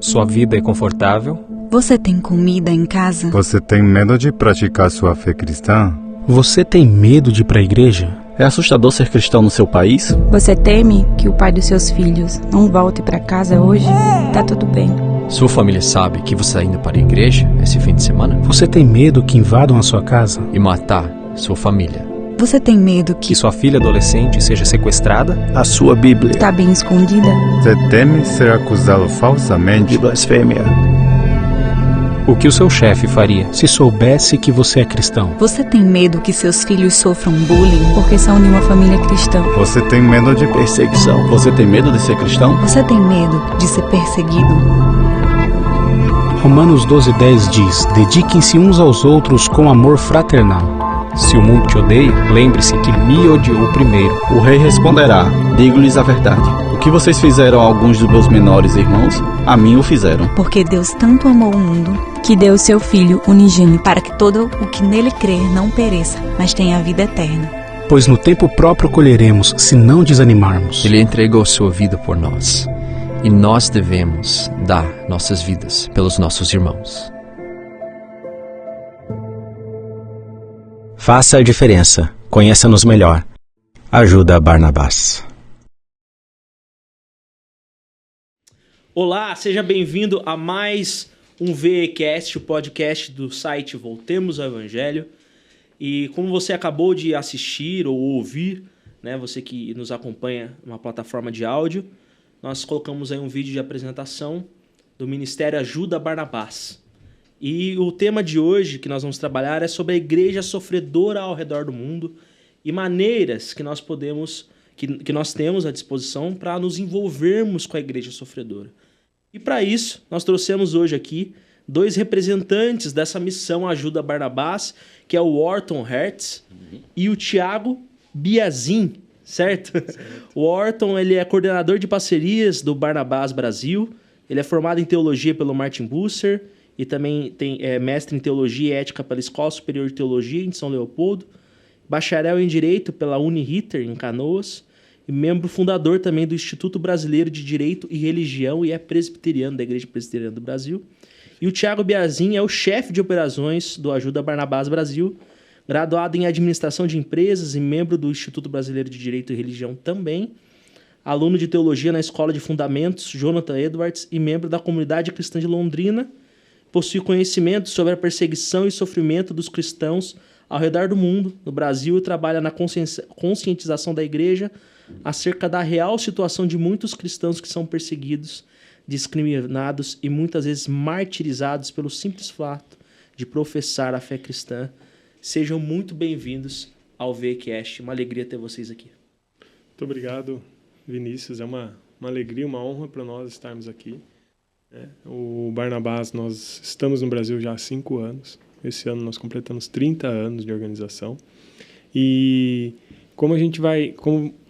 Sua vida é confortável? Você tem comida em casa? Você tem medo de praticar sua fé cristã? Você tem medo de ir para a igreja? É assustador ser cristão no seu país? Você teme que o pai dos seus filhos não volte para casa hoje? Tá tudo bem. Sua família sabe que você está indo para a igreja esse fim de semana? Você tem medo que invadam a sua casa? E matar sua família? Você tem medo que Que sua filha adolescente seja sequestrada? A sua Bíblia Tá bem escondida? Você teme ser acusado falsamente? de blasfêmia. O que o seu chefe faria? Se soubesse que você é cristão? Você tem medo que seus filhos sofram bullying? Porque são de uma família cristã. Você tem medo de Perseguição. Você tem medo de ser cristão? Você tem medo de ser perseguido? Romanos 12:10 diz: dediquem-se uns aos outros com amor fraternal. Se o mundo te odeia, lembre-se que me odiou primeiro. O rei responderá: digo-lhes a verdade. O que vocês fizeram a alguns dos meus menores irmãos, a mim o fizeram. Porque Deus tanto amou o mundo Que deu seu Filho unigênito. para que todo o que nele crer não pereça, mas tenha a vida eterna. Pois no tempo próprio colheremos, se não desanimarmos. Ele entregou sua vida por nós. E nós devemos dar nossas vidas pelos nossos irmãos. Faça a diferença. Conheça-nos melhor. Ajuda Barnabás. Olá, seja bem-vindo a mais um VEcast, o podcast do site Voltemos ao Evangelho. E como você acabou de assistir ou ouvir, né, você que nos acompanha numa plataforma de áudio, nós colocamos aí um vídeo de apresentação do Ministério Ajuda Barnabás. E o tema de hoje que nós vamos trabalhar é sobre a igreja sofredora ao redor do mundo e maneiras que nós podemos, que nós temos à disposição para nos envolvermos com a igreja sofredora. E para isso, nós trouxemos hoje aqui dois representantes dessa missão Ajuda Barnabás, que é o Orton Hertz e o Thiago Biazin, certo? O Orton, ele é coordenador de parcerias do Barnabás Brasil, ele é formado em teologia pelo Martin Bucer e também é mestre em teologia e ética pela Escola Superior de Teologia em São Leopoldo, bacharel em direito pela Uniriter em Canoas, e membro fundador também do Instituto Brasileiro de Direito e Religião e é presbiteriano da Igreja Presbiteriana do Brasil. E o Thiago Biazin é o chefe de operações do Ajuda Barnabás Brasil, graduado em Administração de Empresas e membro do Instituto Brasileiro de Direito e Religião também, aluno de Teologia na Escola de Fundamentos Jonathan Edwards e membro da Comunidade Cristã de Londrina, possui conhecimento sobre a perseguição e sofrimento dos cristãos ao redor do mundo, no Brasil, e trabalha na conscientização da igreja acerca da real situação de muitos cristãos que são perseguidos, discriminados e muitas vezes martirizados pelo simples fato de professar a fé cristã. Sejam muito bem-vindos ao VEcast. Uma alegria ter vocês aqui. Muito obrigado, Vinícius. É uma alegria, uma honra para nós estarmos aqui. O Barnabás, nós estamos no Brasil já há 5 anos. Esse ano nós completamos 30 anos de organização. E como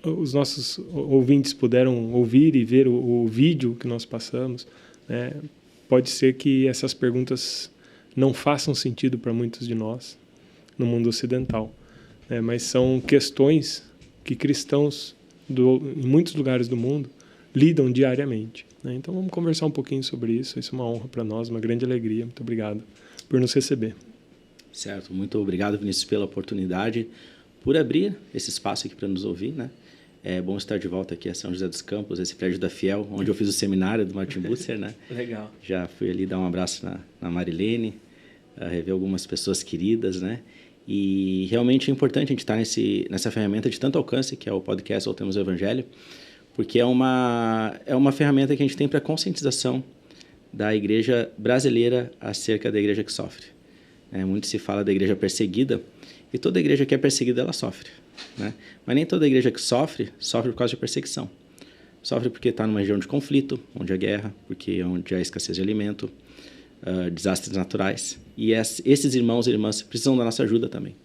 os nossos ouvintes puderam ouvir e ver o vídeo que nós passamos, né, pode ser que essas perguntas não façam sentido para muitos de nós no mundo ocidental, né, mas são questões que cristãos em muitos lugares do mundo lidam diariamente. Então vamos conversar um pouquinho sobre isso. Isso é uma honra para nós, uma grande alegria. Muito obrigado por nos receber. Certo, muito obrigado, Vinícius, pela oportunidade, por abrir esse espaço aqui para nos ouvir, né? É bom estar de volta aqui a São José dos Campos, esse prédio da Fiel, onde eu fiz o seminário do Martin Bucer, né? Legal. Já fui ali dar um abraço na Marilene, rever algumas pessoas queridas, né? E realmente é importante a gente estar nessa ferramenta de tanto alcance, que é o podcast Voltemos ao Evangelho, porque é uma ferramenta que a gente tem para conscientização da igreja brasileira acerca da igreja que sofre. Muito se fala da igreja perseguida, e toda igreja que é perseguida, ela sofre, né? Mas nem toda igreja que sofre por causa de perseguição. Sofre porque está numa região de conflito, onde há guerra, porque onde há escassez de alimento, desastres naturais. E esses irmãos e irmãs precisam da nossa ajuda também.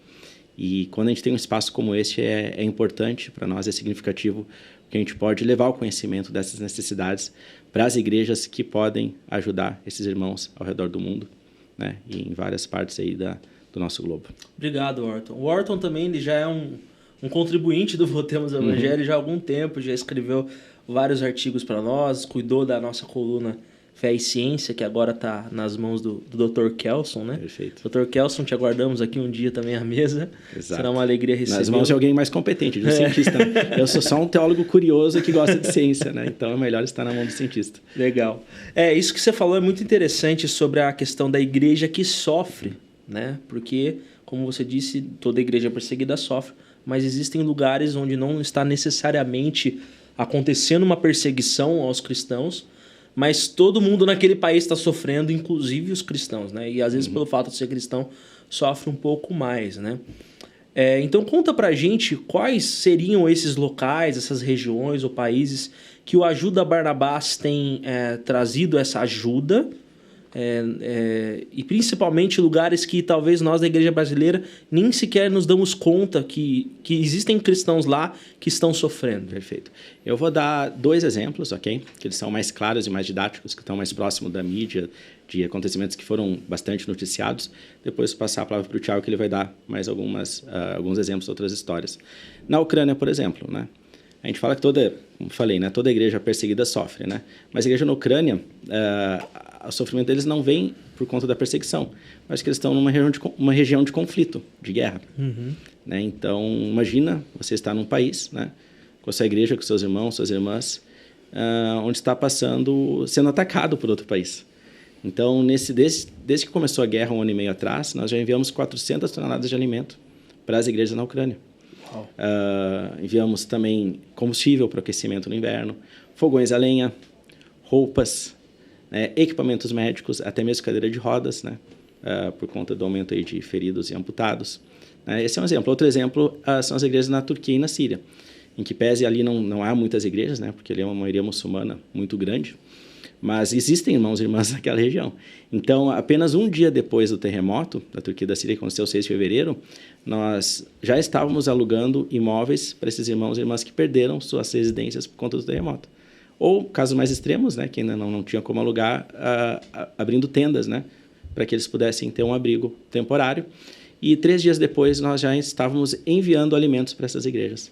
E quando a gente tem um espaço como este, é importante para nós, é significativo, porque a gente pode levar o conhecimento dessas necessidades para as igrejas que podem ajudar esses irmãos ao redor do mundo, né? E em várias partes aí do nosso globo. Obrigado, Orton. O Orton também ele já é um contribuinte do Voltemos ao Evangelho já há algum tempo, já escreveu vários artigos para nós, cuidou da nossa coluna Fé e Ciência, que agora está nas mãos do Dr. Kelson, né? Perfeito. Dr. Kelson, te aguardamos aqui um dia também à mesa. Exato. Será uma alegria receber. Nas mãos de alguém mais competente, de um cientista. Eu sou só um teólogo curioso que gosta de ciência, né? Então é melhor estar na mão do cientista. Legal. Isso que você falou é muito interessante sobre a questão da igreja que sofre, né? Porque, como você disse, toda igreja perseguida sofre, mas existem lugares onde não está necessariamente acontecendo uma perseguição aos cristãos, mas todo mundo naquele país está sofrendo, inclusive os cristãos, né? E às vezes pelo fato de ser cristão, sofre um pouco mais, né? Então conta pra gente quais seriam esses locais, essas regiões ou países que o Ajuda Barnabás tem trazido essa ajuda, e principalmente lugares que talvez nós da igreja brasileira nem sequer nos damos conta que existem cristãos lá que estão sofrendo. Perfeito. Eu vou dar 2 exemplos, ok? Que eles são mais claros e mais didáticos, que estão mais próximos da mídia, de acontecimentos que foram bastante noticiados. Depois passar a palavra para o Thiago, que ele vai dar mais alguns exemplos de outras histórias. Na Ucrânia, por exemplo, né? A gente fala que como falei, né? Toda igreja perseguida sofre, né? Mas a igreja na Ucrânia, o sofrimento deles não vem por conta da perseguição, mas que eles estão numa região de conflito, de guerra. Né? Então, imagina você estar num país, né? Com a sua igreja, com seus irmãos, suas irmãs, onde está sendo atacado por outro país. Então, desde que começou a guerra 1 ano e meio atrás, nós já enviamos 400 toneladas de alimento para as igrejas na Ucrânia. Enviamos também combustível para o aquecimento no inverno, fogões a lenha, roupas, né, equipamentos médicos, até mesmo cadeira de rodas, né, por conta do aumento aí de feridos e amputados. Esse é um exemplo. Outro exemplo são as igrejas na Turquia e na Síria, em que pese ali não há muitas igrejas, né, porque ali é uma maioria muçulmana muito grande, mas existem irmãos e irmãs naquela região. Então, apenas um dia depois do terremoto da Turquia e da Síria, que aconteceu 6 de fevereiro, nós já estávamos alugando imóveis para esses irmãos e irmãs que perderam suas residências por conta do terremoto. Ou, casos mais extremos, né, que ainda não tinha como alugar, abrindo tendas, né, para que eles pudessem ter um abrigo temporário. E 3 dias depois, nós já estávamos enviando alimentos para essas igrejas,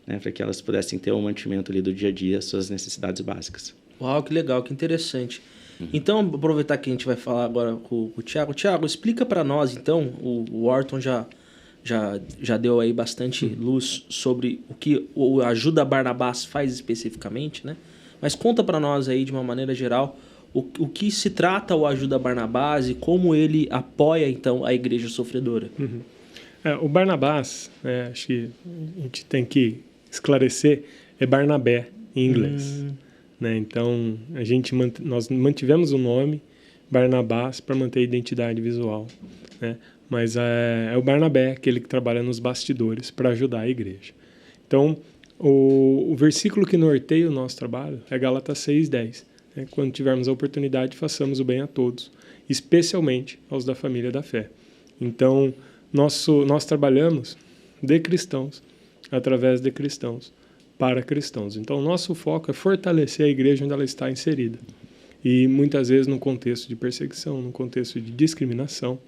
né, para que elas pudessem ter um mantimento ali do dia a dia, suas necessidades básicas. Uau, que legal, que interessante. Então, aproveitar que a gente vai falar agora com o Thiago. Thiago, explica para nós, então, o Orton já deu aí bastante luz sobre o que o Ajuda Barnabás faz especificamente, né? Mas conta para nós aí, de uma maneira geral, o que se trata o Ajuda Barnabás e como ele apoia, então, a igreja sofredora. O Barnabás, acho que a gente tem que esclarecer, é Barnabé em inglês. Né? Então, nós mantivemos o nome Barnabás para manter a identidade visual, né? Mas é o Barnabé, aquele que trabalha nos bastidores para ajudar a igreja. Então, o versículo que norteia o nosso trabalho é Gálatas 6:10. Né? Quando tivermos a oportunidade, façamos o bem a todos, especialmente aos da família da fé. Então, nós trabalhamos de cristãos, através de cristãos, para cristãos. Então, o nosso foco é fortalecer a igreja onde ela está inserida. E muitas vezes num contexto de perseguição, num contexto de discriminação.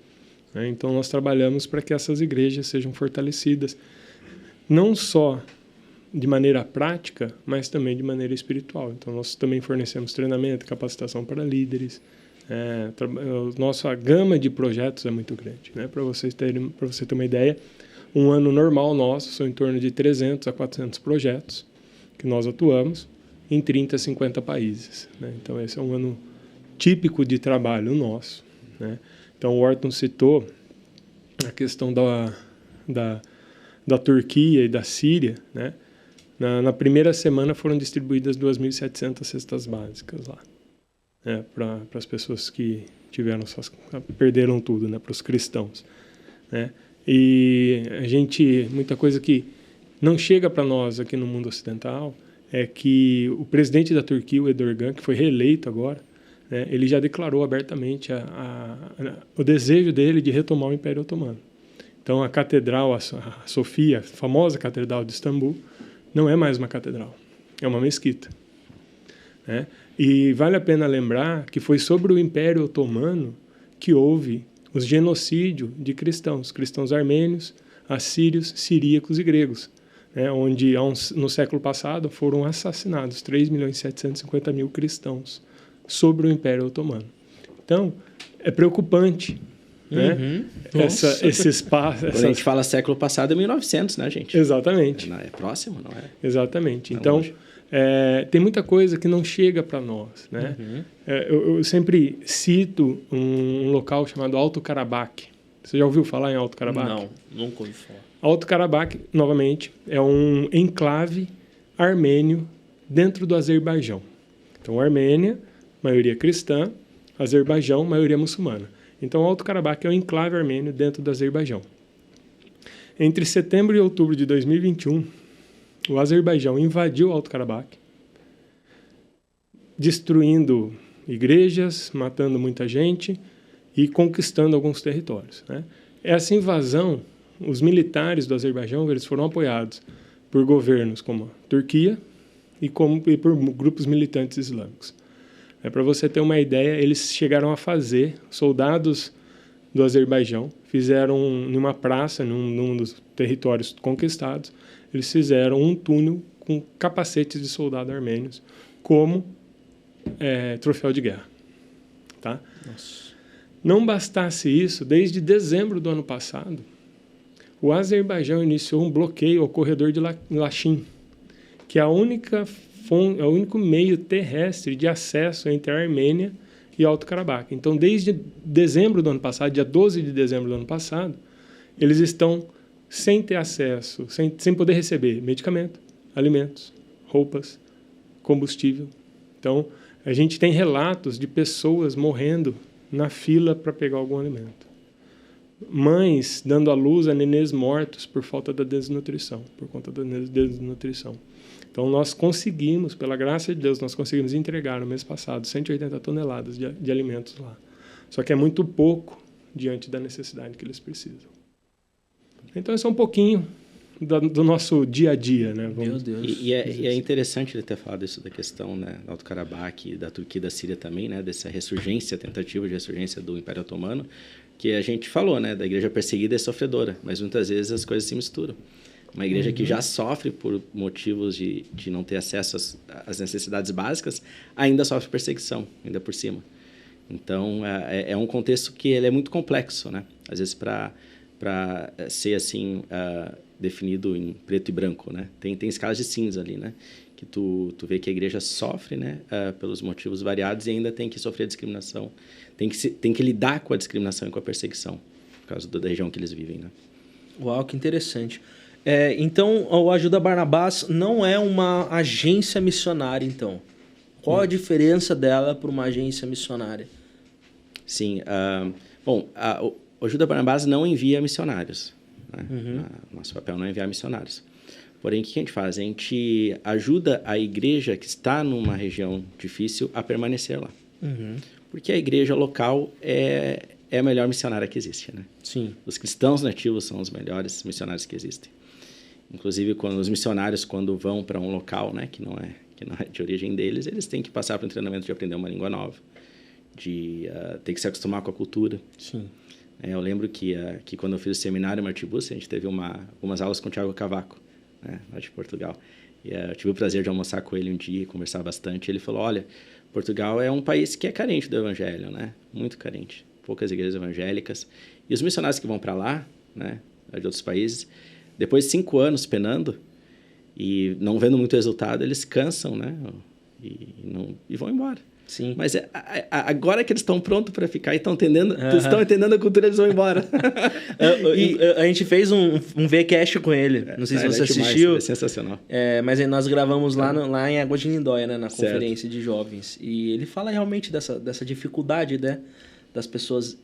Né? Então, nós trabalhamos para que essas igrejas sejam fortalecidas, não só de maneira prática, mas também de maneira espiritual. Então, nós também fornecemos treinamento, capacitação para líderes. Nossa gama de projetos é muito grande. Né? Para você ter uma ideia, um ano normal nosso são em torno de 300 a 400 projetos que nós atuamos em 30 a 50 países. Né? Então, esse é um ano típico de trabalho nosso. Né? Então, o Orton citou a questão da Turquia e da Síria. Né? Na primeira semana foram distribuídas 2.700 cestas básicas lá, né? Para as pessoas que perderam tudo, né? Para os cristãos. Né? E muita coisa que não chega para nós aqui no mundo ocidental é que o presidente da Turquia, o Erdogan, que foi reeleito agora, né, ele já declarou abertamente o desejo dele de retomar o Império Otomano. Então, a catedral, a Sofia, a famosa catedral de Istambul, não é mais uma catedral, é uma mesquita. Né? E vale a pena lembrar que foi sobre o Império Otomano que houve o genocídio de cristãos armênios, assírios, siríacos e gregos, né, onde no século passado foram assassinados 3.750.000 cristãos sobre o Império Otomano. Então, é preocupante, né? Esse espaço... Quando a gente fala século passado, é 1900, né, gente? Exatamente. É próximo, não é? Exatamente. É então, longe. tem muita coisa que não chega para nós, né? Eu sempre cito um local chamado Alto Karabakh. Você já ouviu falar em Alto Karabakh? Não, nunca ouvi falar. Alto Karabakh, novamente, é um enclave armênio dentro do Azerbaijão. Então, Armênia, maioria cristã, Azerbaijão, maioria muçulmana. Então, Alto Karabakh é um enclave armênio dentro do Azerbaijão. Entre setembro e outubro de 2021, o Azerbaijão invadiu Alto Karabakh, destruindo igrejas, matando muita gente e conquistando alguns territórios, né? Essa invasão, os militares do Azerbaijão, eles foram apoiados por governos como a Turquia e por grupos militantes islâmicos. Para você ter uma ideia, eles chegaram a fazer, soldados do Azerbaijão fizeram numa praça, num dos territórios conquistados, eles fizeram um túnel com capacetes de soldado armênios como troféu de guerra. Tá? Nossa. Não bastasse isso, desde dezembro do ano passado, o Azerbaijão iniciou um bloqueio ao corredor de Lachin, que é o único meio terrestre de acesso entre a Armênia e Alto Karabakh. Então, desde dezembro do ano passado, dia 12 de dezembro do ano passado, eles estão sem ter acesso, sem poder receber medicamento, alimentos, roupas, combustível. Então, a gente tem relatos de pessoas morrendo na fila para pegar algum alimento. Mães dando à luz a nenês mortos por falta da desnutrição, por conta da desnutrição. Então, nós conseguimos, pela graça de Deus, nós conseguimos entregar no mês passado 180 toneladas de alimentos lá. Só que é muito pouco diante da necessidade que eles precisam. Então, esse é um pouquinho do nosso dia a dia, né? Meu Deus. E é interessante ele ter falado isso da questão, né, do Alto Karabakh, da Turquia e da Síria também, né, dessa ressurgência, tentativa de ressurgência do Império Otomano, que a gente falou, né, da igreja perseguida e sofredora, mas muitas vezes as coisas se misturam. Uma igreja que já sofre por motivos de não ter acesso às necessidades básicas, ainda sofre perseguição, ainda por cima. Então, é um contexto que ele é muito complexo, né? Às vezes, para ser assim, definido em preto e branco, né? Tem escalas de cinza ali, né? Que tu vê que a igreja sofre, né? Pelos motivos variados e ainda tem que sofrer discriminação. Tem que lidar com a discriminação e com a perseguição, por causa da região que eles vivem, né? Uau, que interessante. Então, o Ajuda Barnabás não é uma agência missionária, então. Qual a diferença dela para uma agência missionária? Sim. O Ajuda Barnabás não envia missionários. Né? Nosso papel não é enviar missionários. Porém, o que a gente faz? A gente ajuda a igreja que está numa região difícil a permanecer lá. Porque a igreja local é a melhor missionária que existe, né? Sim. Os cristãos nativos são os melhores missionários que existem. Inclusive, os missionários, quando vão para um local, né, que não é de origem deles, eles têm que passar por um treinamento de aprender uma língua nova, de ter que se acostumar com a cultura. Sim. Eu lembro que quando eu fiz o seminário em Martibus, a gente teve algumas aulas com o Thiago Cavaco, né, lá de Portugal. E eu tive o prazer de almoçar com ele um dia e conversar bastante. Ele falou, olha, Portugal é um país que é carente do evangelho, né? Muito carente. Poucas igrejas evangélicas. E os missionários que vão para lá, né, de outros países, depois de 5 anos penando e não vendo muito resultado, eles cansam, né? E vão embora. Sim. Mas agora que eles estão prontos para ficar e estão entendendo a cultura, eles vão embora. A gente fez um VCast com ele. Não sei se você assistiu. É sensacional. Mas nós gravamos lá em Água de Lindóia, né, na conferência de jovens. E ele fala realmente dessa dificuldade, né, das pessoas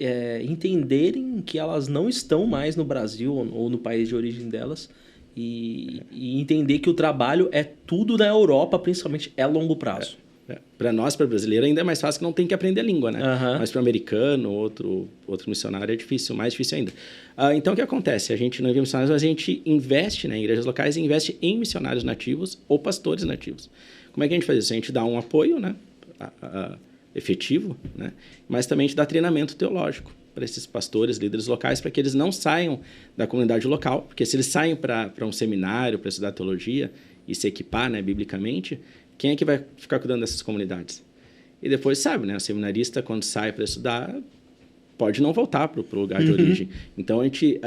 entenderem que elas não estão mais no Brasil ou no país de origem delas e entender que o trabalho é tudo na Europa, principalmente longo prazo. Para nós, para brasileiro, ainda é mais fácil que não tem que aprender a língua, né? Mas para americano, outro missionário é difícil, mais difícil ainda. Então, o que acontece? A gente não envia missionários, mas a gente investe, né, em igrejas locais e investe em missionários nativos ou pastores nativos. Como é que a gente faz isso? A gente dá um apoio, né, efetivo, né, mas também a gente dá treinamento teológico para esses pastores, líderes locais, para que eles não saiam da comunidade local, porque se eles saem para um seminário, para estudar teologia e se equipar, né, biblicamente, quem é que vai ficar cuidando dessas comunidades? e depois, sabe, né? O seminarista, quando sai para estudar, pode não voltar para o lugar de origem. Então, a gente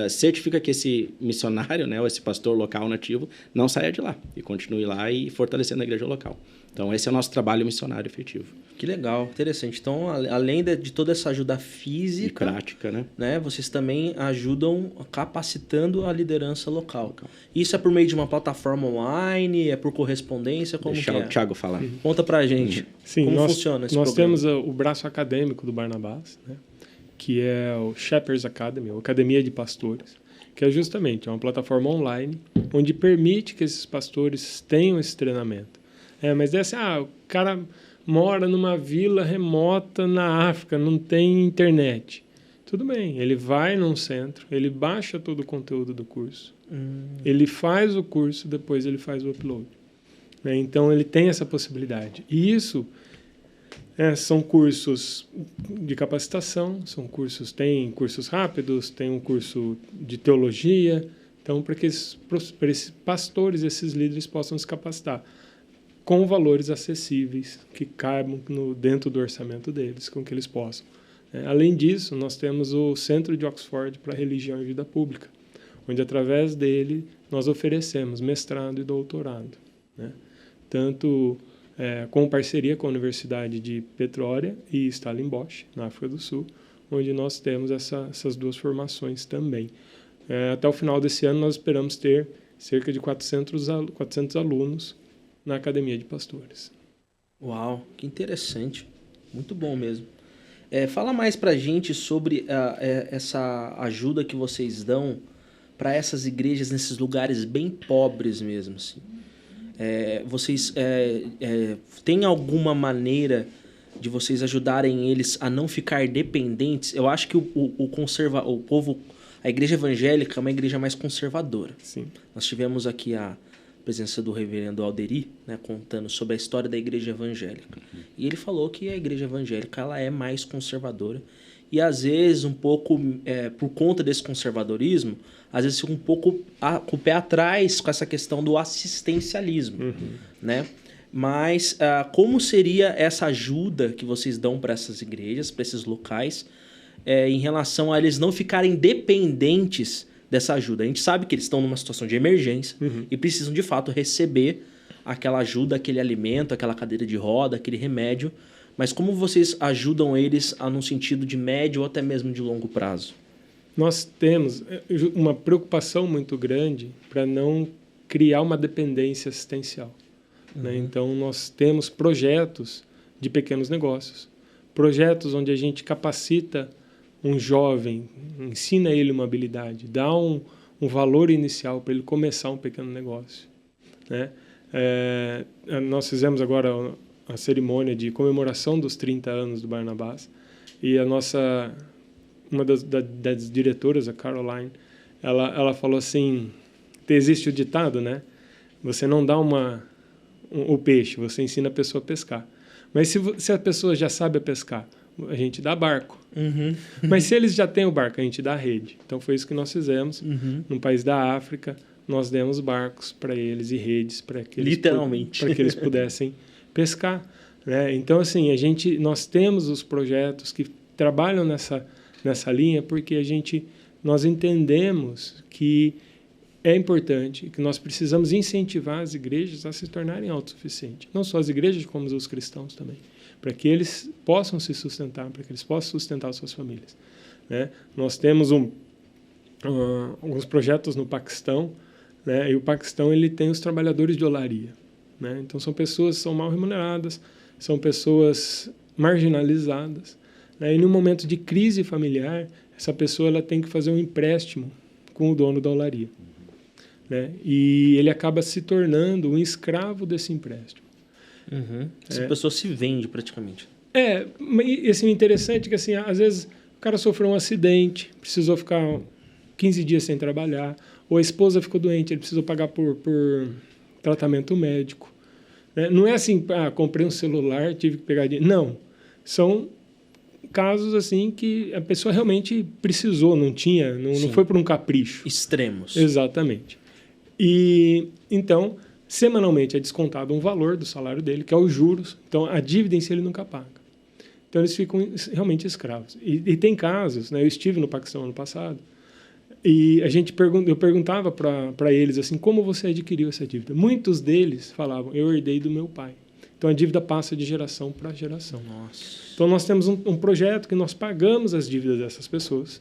certifica que esse missionário, né, ou esse pastor local nativo, não saia de lá e continue lá e fortalecendo a igreja local. Então, esse é o nosso trabalho missionário efetivo. Que legal, interessante. Então, além de toda essa ajuda física... E prática, né? Vocês também ajudam capacitando a liderança local. Isso é por meio de uma plataforma online? É por correspondência? Como Deixa que é? o Thiago falar. Conta pra gente. Sim, como funciona esse nós programa? temos o braço acadêmico do Barnabás, né? Que é o Shepherds Academy, a Academia de Pastores, que é justamente uma plataforma online onde permite que esses pastores tenham esse treinamento. Mas é assim, o cara mora numa vila remota na África, não tem internet. Tudo bem, ele vai num centro, ele baixa todo o conteúdo do curso, ele faz o curso, depois ele faz o upload. Então, ele tem essa possibilidade. E isso são cursos de capacitação, tem cursos rápidos, tem um curso de teologia, então, para que esses pastores, esses líderes possam se capacitar com valores acessíveis, que caibam dentro do orçamento deles, com que eles possam. Além disso, nós temos o Centro de Oxford para Religião e Vida Pública, onde, através dele, nós oferecemos mestrado e doutorado, né? Tanto com parceria com a Universidade de Petrória e Stellenbosch, na África do Sul, onde nós temos essas duas formações também. Até o final desse ano, nós esperamos ter cerca de 400 alunos na Academia de Pastores. Uau, que interessante. Muito bom mesmo. Fala mais pra gente sobre essa ajuda que vocês dão para essas igrejas nesses lugares bem pobres mesmo, assim. Vocês têm alguma maneira de vocês ajudarem eles a não ficar dependentes? Eu acho que o povo, a igreja evangélica é uma igreja mais conservadora. Sim. Nós tivemos aqui a presença do reverendo Alderi, né, contando sobre a história da igreja evangélica. E ele falou que a igreja evangélica ela é mais conservadora e, às vezes, um pouco por conta desse conservadorismo, às vezes fica um pouco com o pé atrás com essa questão do assistencialismo, né? Mas como seria essa ajuda que vocês dão para essas igrejas, para esses locais, em relação a eles não ficarem dependentes dessa ajuda? A gente sabe que eles estão numa situação de emergência e precisam, de fato, receber aquela ajuda, aquele alimento, aquela cadeira de roda, aquele remédio. Mas como vocês ajudam eles num sentido de médio ou até mesmo de longo prazo? Nós temos uma preocupação muito grande para não criar uma dependência assistencial. Né? Então, nós temos projetos de pequenos negócios, projetos onde a gente capacita um jovem, ensina ele uma habilidade, dá um valor inicial para ele começar um pequeno negócio. Né? Nós fizemos agora a cerimônia de comemoração dos 30 anos do Barnabás e uma das diretoras, a Caroline, ela falou assim, existe o ditado, né? Você não dá o peixe, você ensina a pessoa a pescar. Mas se a pessoa já sabe pescar, a gente dá barco. Mas se eles já têm o barco, a gente dá a rede. Então foi isso que nós fizemos. No país da África, nós demos barcos para eles e redes para que eles pudessem pescar. Né? Então, assim, nós temos os projetos que trabalham nessa linha porque nós entendemos que é importante, que nós precisamos incentivar as igrejas a se tornarem autossuficientes. Não só as igrejas, como os cristãos também. Para que eles possam se sustentar, para que eles possam sustentar as suas famílias. Né? Nós temos alguns projetos no Paquistão, né? E o Paquistão ele tem os trabalhadores de olaria. Né? Então, são pessoas que são mal remuneradas, são pessoas marginalizadas. Né? E no momento de crise familiar, essa pessoa ela tem que fazer um empréstimo com o dono da olaria. Né? E ele acaba se tornando um escravo desse empréstimo. Essa pessoa se vende praticamente. E assim, interessante que assim, às vezes o cara sofreu um acidente, precisou ficar 15 dias sem trabalhar, ou a esposa ficou doente, ele precisou pagar por tratamento médico. Né? Não é assim, comprei um celular, tive que pegar dinheiro. Não, são casos assim que a pessoa realmente precisou, não foi por um capricho. Extremos. Exatamente. E então, Semanalmente é descontado um valor do salário dele, que é os juros. Então, a dívida em si ele nunca paga. Então, eles ficam realmente escravos. E tem casos, né? Eu estive no Paquistão ano passado, e eu perguntava para eles assim, como você adquiriu essa dívida? Muitos deles falavam, eu herdei do meu pai. Então, a dívida passa de geração para geração. Nossa. Então, nós temos um projeto que nós pagamos as dívidas dessas pessoas.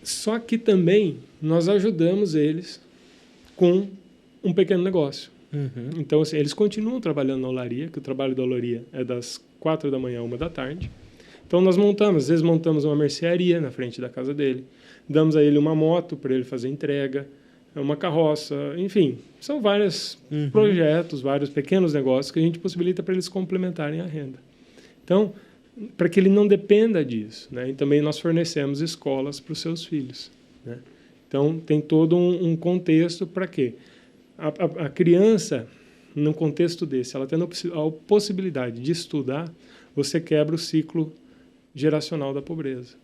Só que também nós ajudamos eles com um pequeno negócio. Uhum. Então, assim, eles continuam trabalhando na olaria, que o trabalho da olaria é das 4 da manhã a 1 da tarde. Então, nós às vezes montamos uma mercearia na frente da casa dele, damos a ele uma moto para ele fazer entrega, uma carroça, enfim, são vários projetos, vários pequenos negócios que a gente possibilita para eles complementarem a renda. Então, para que ele não dependa disso, né? E também nós fornecemos escolas para os seus filhos, né? Então, tem todo um contexto para quê? A criança, num contexto desse, ela tendo a possibilidade de estudar, você quebra o ciclo geracional da pobreza,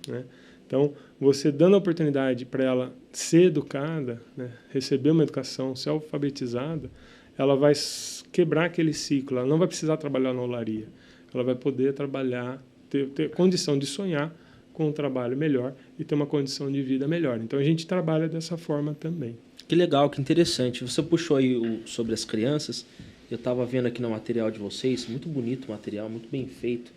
né? Então, você dando a oportunidade para ela ser educada, né, receber uma educação, ser alfabetizada, ela vai quebrar aquele ciclo, ela não vai precisar trabalhar na olaria, ela vai poder trabalhar, ter condição de sonhar com um trabalho melhor e ter uma condição de vida melhor. Então, a gente trabalha dessa forma também. Que legal, que interessante. Você puxou aí sobre as crianças. Eu estava vendo aqui no material de vocês, muito bonito o material, muito bem feito,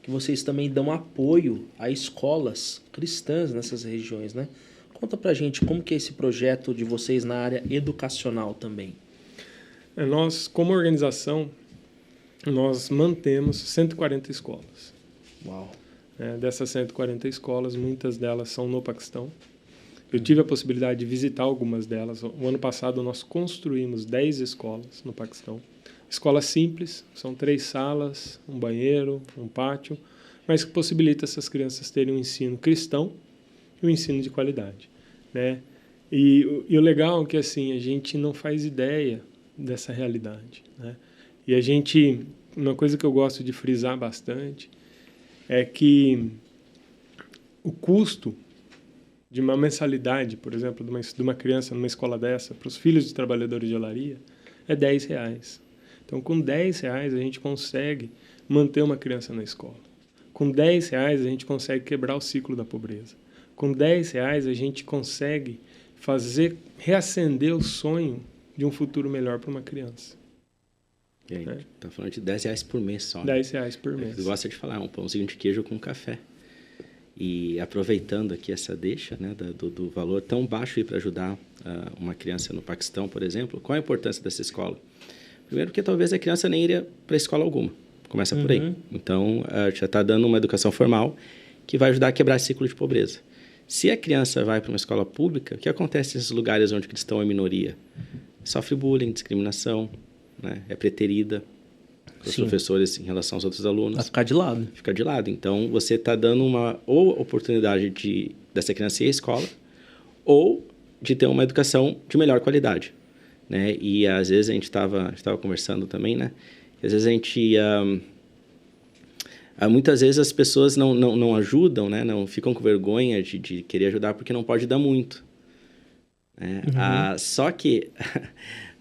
que vocês também dão apoio a escolas cristãs nessas regiões, né? Conta pra gente como que é esse projeto de vocês na área educacional também. Nós, como organização, nós mantemos 140 escolas. Uau! Dessas 140 escolas, muitas delas são no Paquistão. Eu tive a possibilidade de visitar algumas delas. O ano passado, nós construímos 10 escolas no Paquistão. Escolas simples, são 3 salas, um banheiro, um pátio, mas que possibilita essas crianças terem um ensino cristão e um ensino de qualidade, né? E o legal é que, assim, a gente não faz ideia dessa realidade, né? E uma coisa que eu gosto de frisar bastante é que o custo de uma mensalidade, por exemplo, de uma criança numa escola dessa, para os filhos de trabalhadores de olaria, é R$10. Então, com R$10 a gente consegue manter uma criança na escola. Com R$10 a gente consegue quebrar o ciclo da pobreza. Com R$10 a gente consegue reacender o sonho de um futuro melhor para uma criança. E aí, tá falando de R$10 por mês só. R$10 por mês. Você gosta de falar, um pãozinho de queijo com café. E aproveitando aqui essa deixa, né, do valor tão baixo para ajudar uma criança no Paquistão, por exemplo, qual a importância dessa escola? Primeiro porque talvez a criança nem iria para escola alguma. Começa por aí. Então, já está dando uma educação formal que vai ajudar a quebrar esse ciclo de pobreza. Se a criança vai para uma escola pública, o que acontece nesses lugares onde o cristão é minoria? Sofre bullying, discriminação, né? É preterida os professores em relação aos outros alunos. Vai ficar de lado. Fica de lado. Então, você está dando uma oportunidade dessa criança ir à escola ou de ter uma educação de melhor qualidade, né? E às vezes a gente estava conversando também, né? Às vezes muitas vezes as pessoas não ajudam, né? Não ficam com vergonha de querer ajudar porque não pode dar muito, né? Só que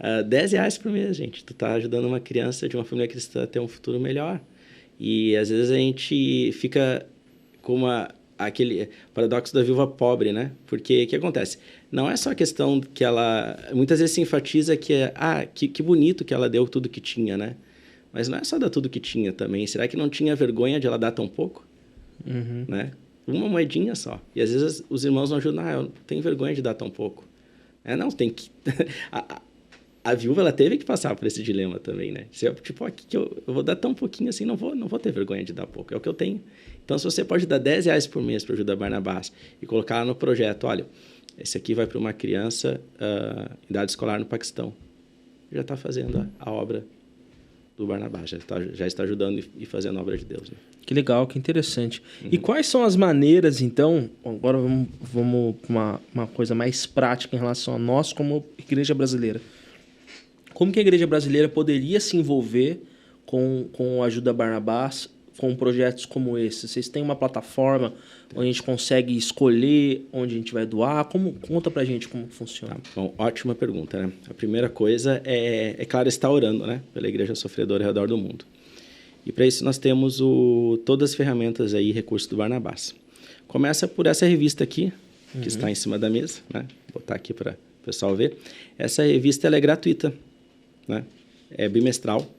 R$10 por mês, gente. Tu tá ajudando uma criança de uma família cristã a ter um futuro melhor. E às vezes a gente fica com aquele paradoxo da viúva pobre, né? Porque o que acontece? Não é só a questão que ela... Muitas vezes se enfatiza que bonito que ela deu tudo que tinha, né? Mas não é só dar tudo que tinha também. Será que não tinha vergonha de ela dar tão pouco? Né? Uma moedinha só. E às vezes os irmãos não ajudam. Eu tenho vergonha de dar tão pouco. Não, tem que... A viúva, ela teve que passar por esse dilema também, né? Tipo, aqui que eu vou dar tão pouquinho assim, não vou ter vergonha de dar pouco. É o que eu tenho. Então, se você pode dar R$10 por mês para ajudar Barnabás e colocar lá no projeto, olha, esse aqui vai para uma criança em idade escolar no Paquistão. Já está fazendo a obra do Barnabás, já está ajudando e fazendo a obra de Deus, né? Que legal, que interessante. E quais são as maneiras, então, agora vamos para uma coisa mais prática em relação a nós como igreja brasileira. Como que a igreja brasileira poderia se envolver com a Ajuda Barnabás? com projetos como esse? Vocês têm uma plataforma onde a gente consegue escolher onde a gente vai doar? Conta pra gente como funciona. Tá, bom, ótima pergunta, né? A primeira coisa é claro, estar orando, né? Pela igreja sofredora ao redor do mundo. E para isso nós temos todas as ferramentas aí, recursos do Barnabás. Começa por essa revista aqui, que está em cima da mesa, né? Vou botar aqui para o pessoal ver. Essa revista ela é gratuita, né? É bimestral.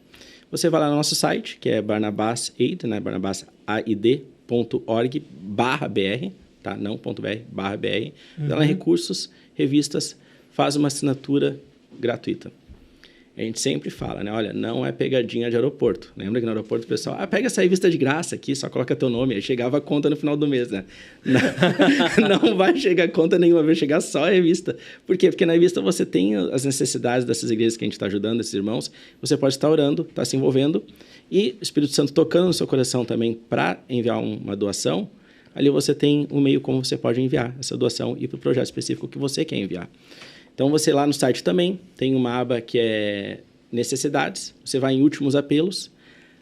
Você vai lá no nosso site, que é barnabasaid, né? barnabasaid.org/br, tá? Não .br, /br. Dá lá recursos, revistas, faz uma assinatura gratuita. A gente sempre fala, né? Olha, não é pegadinha de aeroporto. Lembra que no aeroporto o pessoal, pega essa revista de graça aqui, só coloca teu nome. Aí chegava a conta no final do mês, né? Não vai chegar conta nenhuma, vai chegar só a revista. Por quê? Porque na revista você tem as necessidades dessas igrejas que a gente está ajudando, esses irmãos. Você pode estar orando, estar se envolvendo. E o Espírito Santo tocando no seu coração também para enviar uma doação. Ali você tem um meio como você pode enviar essa doação e para o projeto específico que você quer enviar. Então, você lá no site também tem uma aba que é necessidades. Você vai em últimos apelos.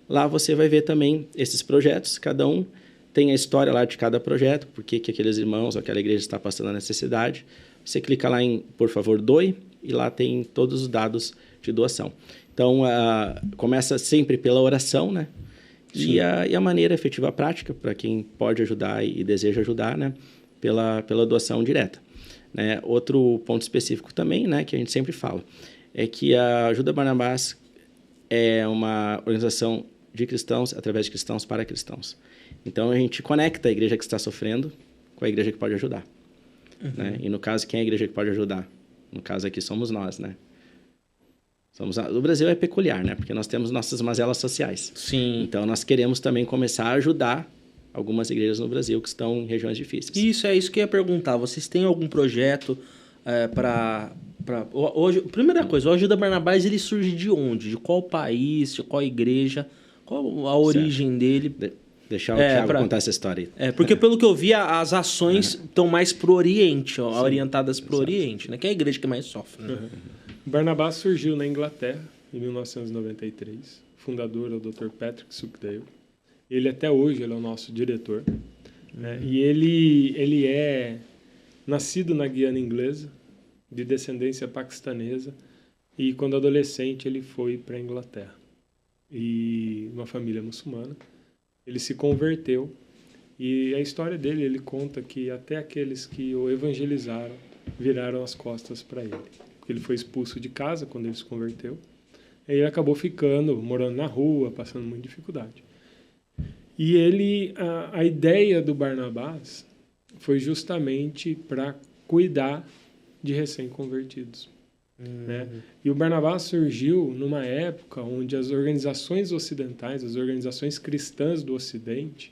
Lá você vai ver também esses projetos. Cada um tem a história lá de cada projeto, por que aqueles irmãos ou aquela igreja está passando a necessidade. Você clica lá em, por favor, doe, e lá tem todos os dados de doação. Então, começa sempre pela oração, né? E a maneira efetiva prática, para quem pode ajudar e deseja ajudar, né? Pela doação direta. Né? Outro ponto específico também, né, que a gente sempre fala, é que a Ajuda Barnabás é uma organização de cristãos através de cristãos para cristãos. Então, a gente conecta a igreja que está sofrendo com a igreja que pode ajudar. Né? E no caso, quem é a igreja que pode ajudar? No caso aqui somos nós, né? O Brasil é peculiar, né? Porque nós temos nossas mazelas sociais. Sim. Então, nós queremos também começar a ajudar algumas igrejas no Brasil que estão em regiões difíceis. Isso que eu ia perguntar. Vocês têm algum projeto para... Hoje, primeira coisa, o Ajuda Barnabás, ele surge de onde? De qual país? De qual igreja? Qual a origem dele? Deixar o Thiago contar essa história aí. Porque pelo que eu vi, as ações estão mais pro Oriente, orientadas pro Oriente, né? Que é a igreja que mais sofre. Né? Barnabás surgiu na Inglaterra, em 1993. Fundador é o Dr. Patrick Suchdale. Ele até hoje ele é o nosso diretor. Né? E ele é nascido na Guiana Inglesa, de descendência paquistanesa, e quando adolescente ele foi para a Inglaterra. E uma família muçulmana. Ele se converteu, e a história dele, ele conta que até aqueles que o evangelizaram viraram as costas para ele. Porque ele foi expulso de casa quando ele se converteu. E ele acabou morando na rua, passando muita dificuldade. E a ideia do Barnabás foi justamente para cuidar de recém-convertidos. Né? E o Barnabás surgiu numa época onde as organizações ocidentais, as organizações cristãs do Ocidente,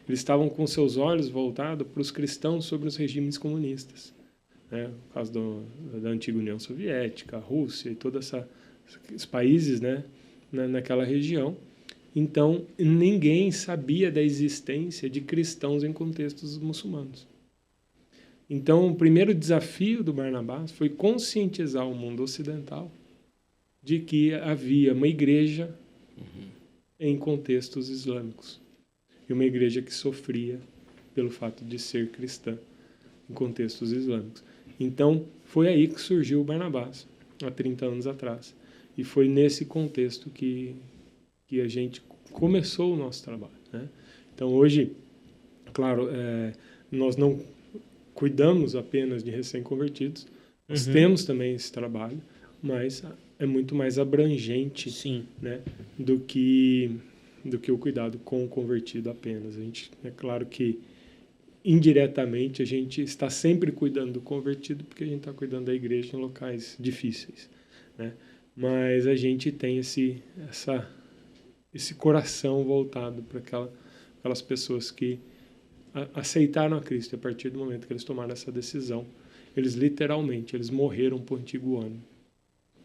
eles estavam com seus olhos voltados para os cristãos sobre os regimes comunistas. Né? No caso da antiga União Soviética, a Rússia e todos esses países, né? Naquela região. Então, ninguém sabia da existência de cristãos em contextos muçulmanos. Então, o primeiro desafio do Barnabás foi conscientizar o mundo ocidental de que havia uma igreja em contextos islâmicos. E uma igreja que sofria pelo fato de ser cristã em contextos islâmicos. Então, foi aí que surgiu o Barnabás, há 30 anos atrás. E foi nesse contexto que a gente começou o nosso trabalho. Né? Então, hoje, claro, nós não cuidamos apenas de recém-convertidos, nós temos também esse trabalho, mas é muito mais abrangente, né, do que o cuidado com o convertido apenas. É claro que, indiretamente, a gente está sempre cuidando do convertido, porque a gente está cuidando da igreja em locais difíceis. Né? Mas a gente tem esse coração voltado para aquelas pessoas que aceitaram a Cristo. E a partir do momento que eles tomaram essa decisão, eles morreram para o antigo ano,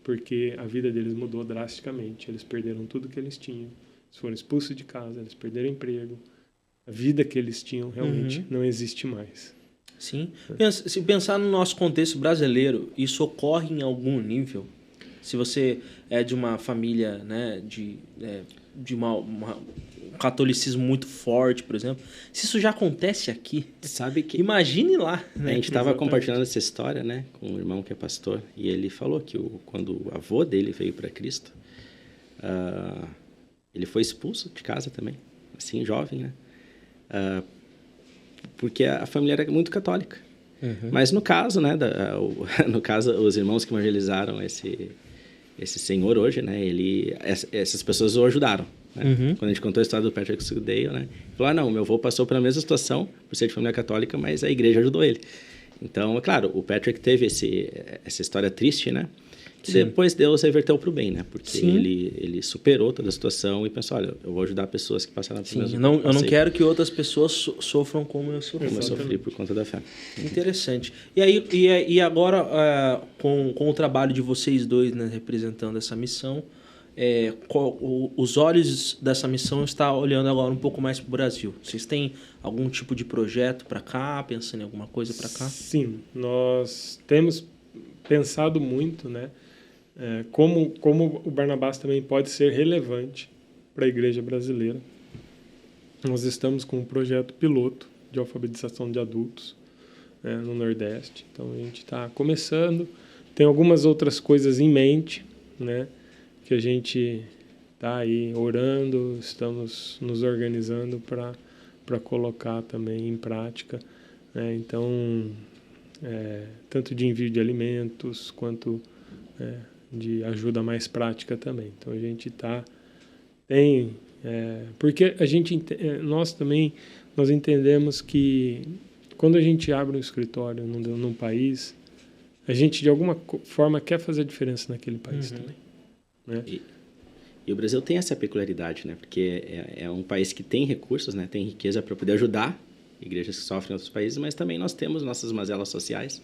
porque a vida deles mudou drasticamente. Eles perderam tudo que eles tinham, eles foram expulsos de casa, eles perderam emprego, a vida que eles tinham realmente não existe mais. Sim. Se pensar no nosso contexto brasileiro, isso ocorre em algum nível? Se você é de uma família, né, de uma catolicismo muito forte, por exemplo. Se isso já acontece aqui, Sabe que imagine lá. a gente estava compartilhando essa história, né, com um irmão que é pastor, e ele falou que quando o avô dele veio para Cristo, ele foi expulso de casa também, assim, jovem, né? Porque a família era muito católica. Mas no caso, né, os irmãos que evangelizaram esse senhor hoje, né, essas pessoas o ajudaram. Né? Quando a gente contou a história do Patrick Sudale, né, ele falou, não, meu avô passou pela mesma situação, por ser de família católica, mas a igreja ajudou ele. Então, é claro, o Patrick teve essa história triste, né? Que depois Deus reverteu para o bem, né? Porque ele superou toda a situação e pensou, olha, eu vou ajudar pessoas que passaram por mesmo. Eu não quero que outras pessoas sofram como eu sofri. Como eu sofri por conta da fé. Interessante. E agora, com o trabalho de vocês dois, né, representando essa missão, os olhos dessa missão estão olhando agora um pouco mais para o Brasil. Vocês têm algum tipo de projeto para cá, pensando em alguma coisa para cá? Sim, nós temos pensado muito, né? Como o Barnabás também pode ser relevante para a igreja brasileira. Nós estamos com um projeto piloto de alfabetização de adultos, né, no Nordeste. Então, a gente está começando. Tem algumas outras coisas em mente, né, que a gente está aí orando, estamos nos organizando para colocar também em prática. Né? Então, tanto de envio de alimentos, quanto de ajuda mais prática também. Então, a gente porque nós entendemos que quando a gente abre um escritório num país, a gente de alguma forma quer fazer diferença naquele país também. Né? E o Brasil tem essa peculiaridade, né? Porque é um país que tem recursos, né? Tem riqueza para poder ajudar igrejas que sofrem em outros países, mas também nós temos nossas mazelas sociais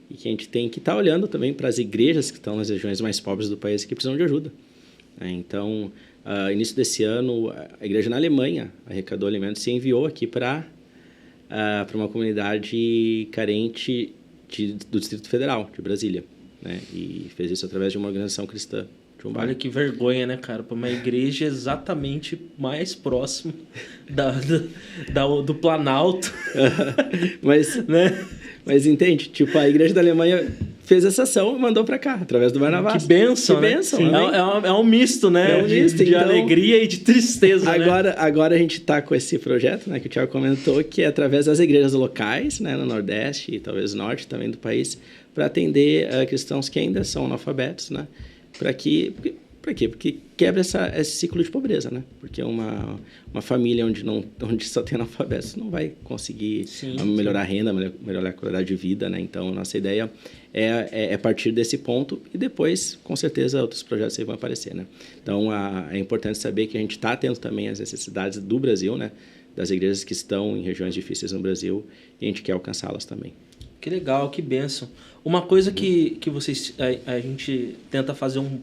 e que a gente tem que estar olhando também para as igrejas que estão nas regiões mais pobres do país que precisam de ajuda. Então, início desse ano, a igreja na Alemanha arrecadou alimentos e enviou aqui para uma comunidade carente do Distrito Federal, de Brasília. Né? E fez isso através de uma organização cristã. Olha que vergonha, né, cara? Para uma igreja exatamente mais próximo do Planalto. Mas entende? Tipo, a igreja da Alemanha fez essa ação e mandou para cá, através do Barnabás. Que bênção, né? É um misto, né? De alegria e de tristeza, Agora a gente está com esse projeto, né, que o Thiago comentou, que é através das igrejas locais, né, no Nordeste e talvez no Norte também do país, para atender cristãos que ainda são analfabetos, né? Para quê? Porque quebra esse ciclo de pobreza, né? Porque uma família onde só tem analfabetos não vai conseguir melhorar a renda, melhorar a qualidade de vida, né? Então, nossa ideia é partir desse ponto e depois, com certeza, outros projetos aí vão aparecer, né? Então, é importante saber que a gente está atento também às necessidades do Brasil, né? Das igrejas que estão em regiões difíceis no Brasil e a gente quer alcançá-las também. Que legal, que bênção. Uma coisa que a gente tenta fazer o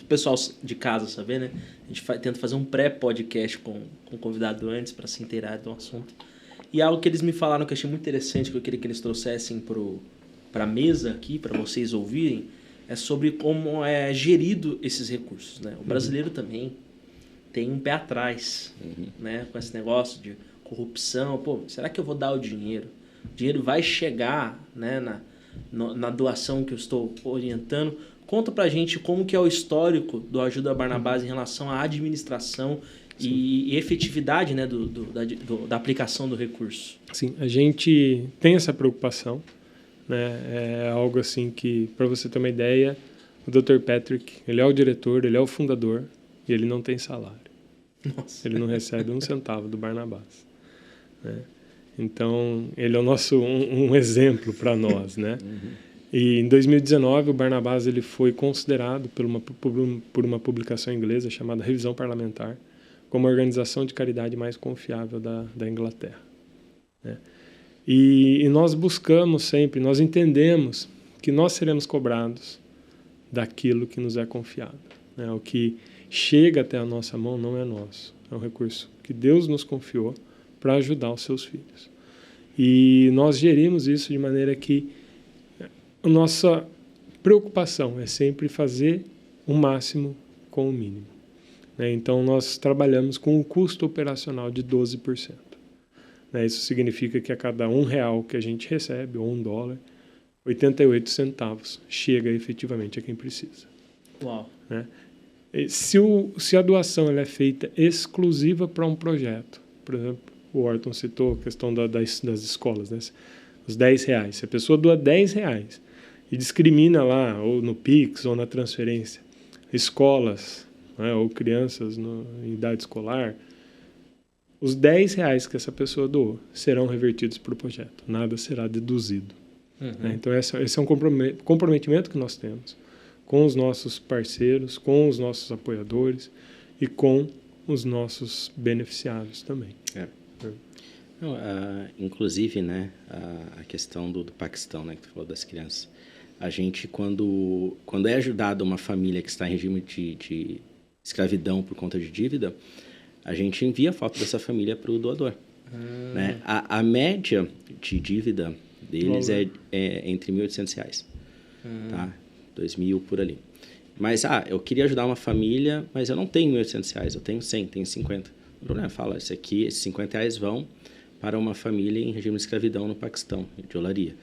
pessoal de casa saber, né? A gente tenta fazer um pré-podcast com o convidado antes para se inteirar do assunto. E algo que eles me falaram que eu achei muito interessante, que eu queria que eles trouxessem para a mesa aqui, para vocês ouvirem, é sobre como é gerido esses recursos, né? O brasileiro também tem um pé atrás, né? Com esse negócio de corrupção. Pô, será que eu vou dar o dinheiro? O dinheiro vai chegar, né, na doação que eu estou orientando? Conta pra gente como que é o histórico do Ajuda Barnabás em relação à administração e efetividade, né, da aplicação do recurso. Sim, a gente tem essa preocupação, né? É algo assim que, para você ter uma ideia, o Dr. Patrick, ele é o diretor, ele é o fundador e ele não tem salário. Nossa. Ele não recebe um centavo do Barnabás, né? Então, ele é o nosso um exemplo para nós, né? E em 2019, o Barnabás ele foi considerado por uma publicação inglesa chamada Revisão Parlamentar como a organização de caridade mais confiável da Inglaterra, né? E nós buscamos sempre, nós entendemos que nós seremos cobrados daquilo que nos é confiado, né? O que chega até a nossa mão não é nosso, é um recurso que Deus nos confiou para ajudar os seus filhos. E nós gerimos isso de maneira que a nossa preocupação é sempre fazer o máximo com o mínimo. né? Então, nós trabalhamos com um custo operacional de 12%. Né? Isso significa que a cada R$1 que a gente recebe, ou $1, 88 centavos chega efetivamente a quem precisa. Uau. Né? Se a doação ela é feita exclusiva para um projeto, por exemplo, o Orton citou a questão das escolas, né? Os R$10. Se a pessoa doa R$10 e discrimina lá, ou no Pix, ou na transferência, escolas, né, ou crianças em idade escolar, os R$10 que essa pessoa doou serão revertidos para o projeto. Nada será deduzido. Né? Então, esse é um comprometimento que nós temos com os nossos parceiros, com os nossos apoiadores e com os nossos beneficiários também. Não, inclusive, né, a questão do Paquistão, né, que tu falou das crianças. A gente, quando é ajudado uma família que está em regime de escravidão por conta de dívida, a gente envia a foto dessa família para o doador. Né? A média de dívida deles é entre R$1.800. Tá? 2.000 por ali. Mas, eu queria ajudar uma família, mas eu não tenho R$1.800, eu tenho 100, tenho 50. O problema fala, esses R$50 vão para uma família em regime de escravidão no Paquistão, de olaria.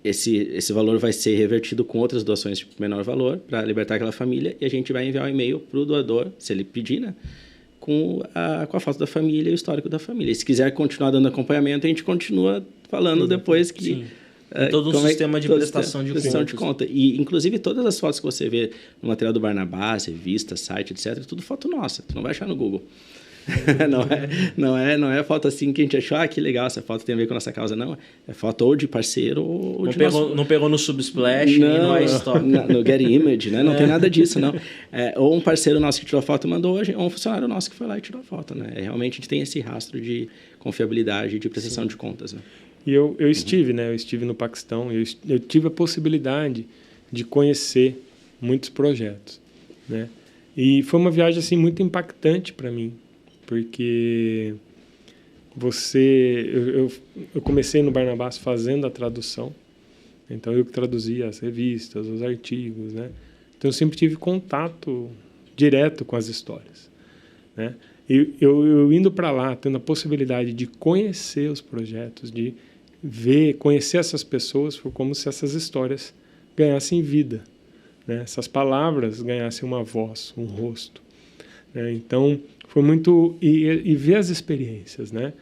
Esse valor vai ser revertido com outras doações de menor valor para libertar aquela família e a gente vai enviar um e-mail para o doador, se ele pedir, né? Com a foto da família e o histórico da família. E se quiser continuar dando acompanhamento, a gente continua falando depois que... Sim. Todo um sistema de prestação de conta. E, inclusive, todas as fotos que você vê no material do Barnabás, revista, site, etc., é tudo foto nossa. Tu não vai achar no Google. não é foto assim que a gente achou, que legal, essa foto tem a ver com a nossa causa. Não, é foto ou de parceiro ou não pegou no Subsplash, nem no iStock. No Getty Image, né? Não tem nada disso, não. Ou um parceiro nosso que tirou a foto e mandou hoje, ou um funcionário nosso que foi lá e tirou a foto, né? Realmente a gente tem esse rastro de confiabilidade e de prestação de contas, né? E eu estive, né? Eu estive no Paquistão, eu tive a possibilidade de conhecer muitos projetos, né? E foi uma viagem assim muito impactante para mim, porque eu comecei no Barnabás fazendo a tradução, então eu que traduzia as revistas, os artigos, né? Então eu sempre tive contato direto com as histórias, né? E eu indo para lá, tendo a possibilidade de conhecer os projetos, de conhecer essas pessoas, foi como se essas histórias ganhassem vida, né? Essas palavras ganhassem uma voz, um rosto, né? Então foi muito e ver as experiências, né?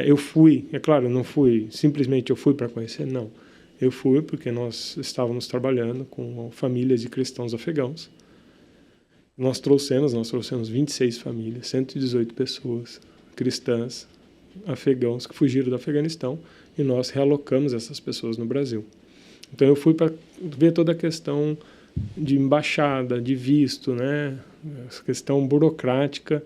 Eu fui, é claro, não fui simplesmente eu fui para conhecer, não. Eu fui porque nós estávamos trabalhando com famílias de cristãos afegãos. Nós trouxemos 26 famílias, 118 pessoas cristãs afegãos que fugiram do Afeganistão e nós realocamos essas pessoas no Brasil. Então eu fui para ver toda a questão de embaixada, de visto, né? Essa questão burocrática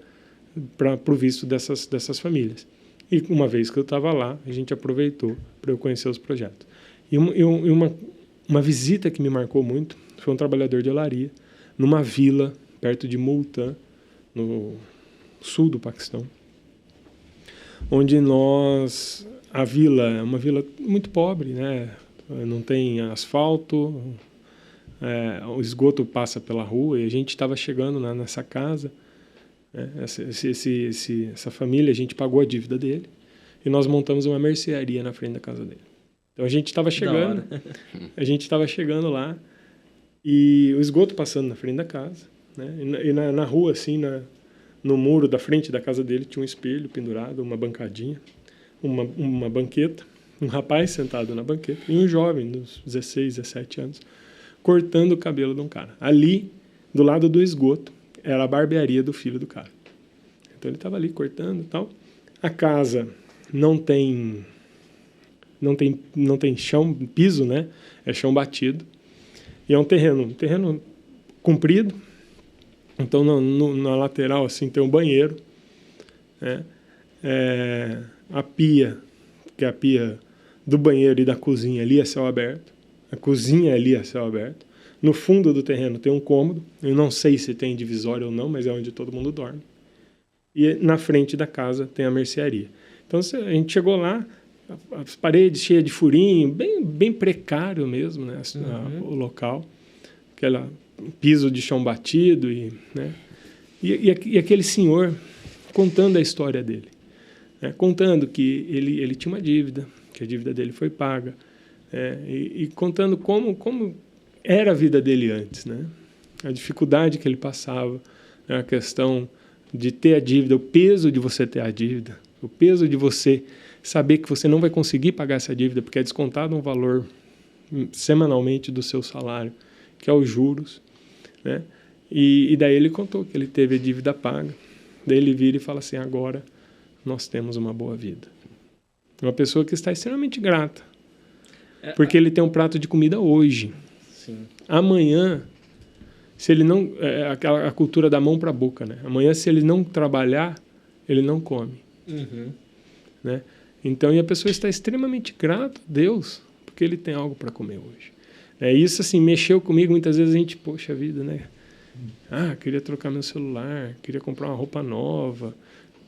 para o visto dessas famílias. E uma vez que eu estava lá, a gente aproveitou para eu conhecer os projetos. E uma visita que me marcou muito foi um trabalhador de olaria numa vila perto de Multan, no sul do Paquistão, onde a vila é uma vila muito pobre, né? Não tem asfalto, o esgoto passa pela rua e a gente estava chegando nessa casa, né? Essa família, a gente pagou a dívida dele e nós montamos uma mercearia na frente da casa dele. Então a gente estava chegando lá e o esgoto passando na frente da casa, né? E na rua, assim, no muro da frente da casa dele, tinha um espelho pendurado, uma bancadinha, uma banqueta, um rapaz sentado na banqueta e um jovem, dos 16, 17 anos, cortando o cabelo de um cara. Ali, do lado do esgoto, era a barbearia do filho do cara. Então ele estava ali cortando e tal. A casa não tem chão, piso, né? É chão batido. E é um terreno comprido. Então, na lateral, assim, tem um banheiro, né? A pia, que é a pia do banheiro e da cozinha, ali é céu aberto. A cozinha ali é céu aberto. No fundo do terreno tem um cômodo. Eu não sei se tem divisória ou não, mas é onde todo mundo dorme. E na frente da casa tem a mercearia. Então, a gente chegou lá, as paredes cheias de furinho, bem precário mesmo, né? O local. Aquela piso de chão batido, né? E aquele senhor contando a história dele, né? Contando que ele tinha uma dívida, que a dívida dele foi paga, e contando como era a vida dele antes, né? A dificuldade que ele passava, né? A questão de ter a dívida, o peso de você ter a dívida, o peso de você saber que você não vai conseguir pagar essa dívida porque é descontado um valor semanalmente do seu salário, que é os juros, né? E daí ele contou que ele teve a dívida paga. Daí ele vira e fala assim: agora nós temos uma boa vida. Uma pessoa que está extremamente grata, porque ele tem um prato de comida hoje. Sim. Amanhã, se ele não... a cultura da mão para a boca, né? Amanhã, se ele não trabalhar, ele não come. Uhum. Né? Então, e a pessoa está extremamente grata a Deus, porque ele tem algo para comer hoje. Isso, assim, mexeu comigo. Muitas vezes a gente, poxa vida, né? Queria trocar meu celular, queria comprar uma roupa nova,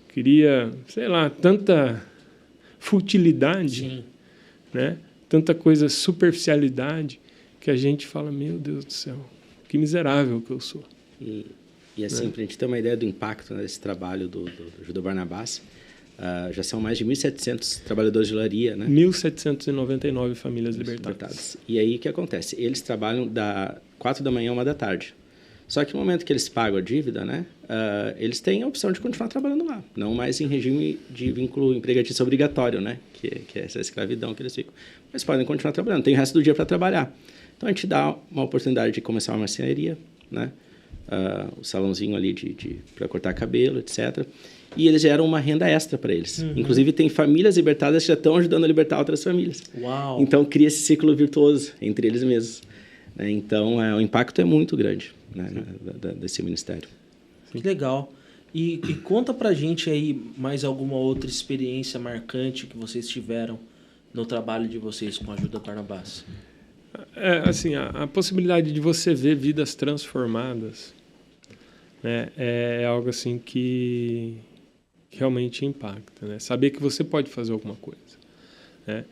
queria, sei lá, tanta futilidade, Sim. Né? Tanta coisa, superficialidade, que a gente fala, meu Deus do céu, que miserável que eu sou. E assim, para a gente ter uma ideia do impacto desse trabalho do Judô Barnabás, já são mais de 1.700 trabalhadores de olaria, né? 1.799 famílias libertadas. E aí, o que acontece? Eles trabalham da 4 da manhã a 1 da tarde. Só que no momento que eles pagam a dívida, né, eles têm a opção de continuar trabalhando lá. Não mais em regime de vínculo empregatício obrigatório, né, que é essa escravidão que eles ficam. Mas podem continuar trabalhando, tem o resto do dia para trabalhar. Então, a gente dá uma oportunidade de começar uma marcenaria, né, o salãozinho ali para cortar cabelo, etc. E eles geram uma renda extra para eles. Uhum. Inclusive, tem famílias libertadas que já estão ajudando a libertar outras famílias. Uau. Então, cria esse ciclo virtuoso entre eles mesmos. Então, o impacto é muito grande, né, desse ministério. Que legal. E conta pra gente aí mais alguma outra experiência marcante que vocês tiveram no trabalho de vocês com a Judô Barnabás. Assim, a possibilidade de você ver vidas transformadas, né, é algo assim que realmente impacta, né? Saber que você pode fazer alguma coisa, né?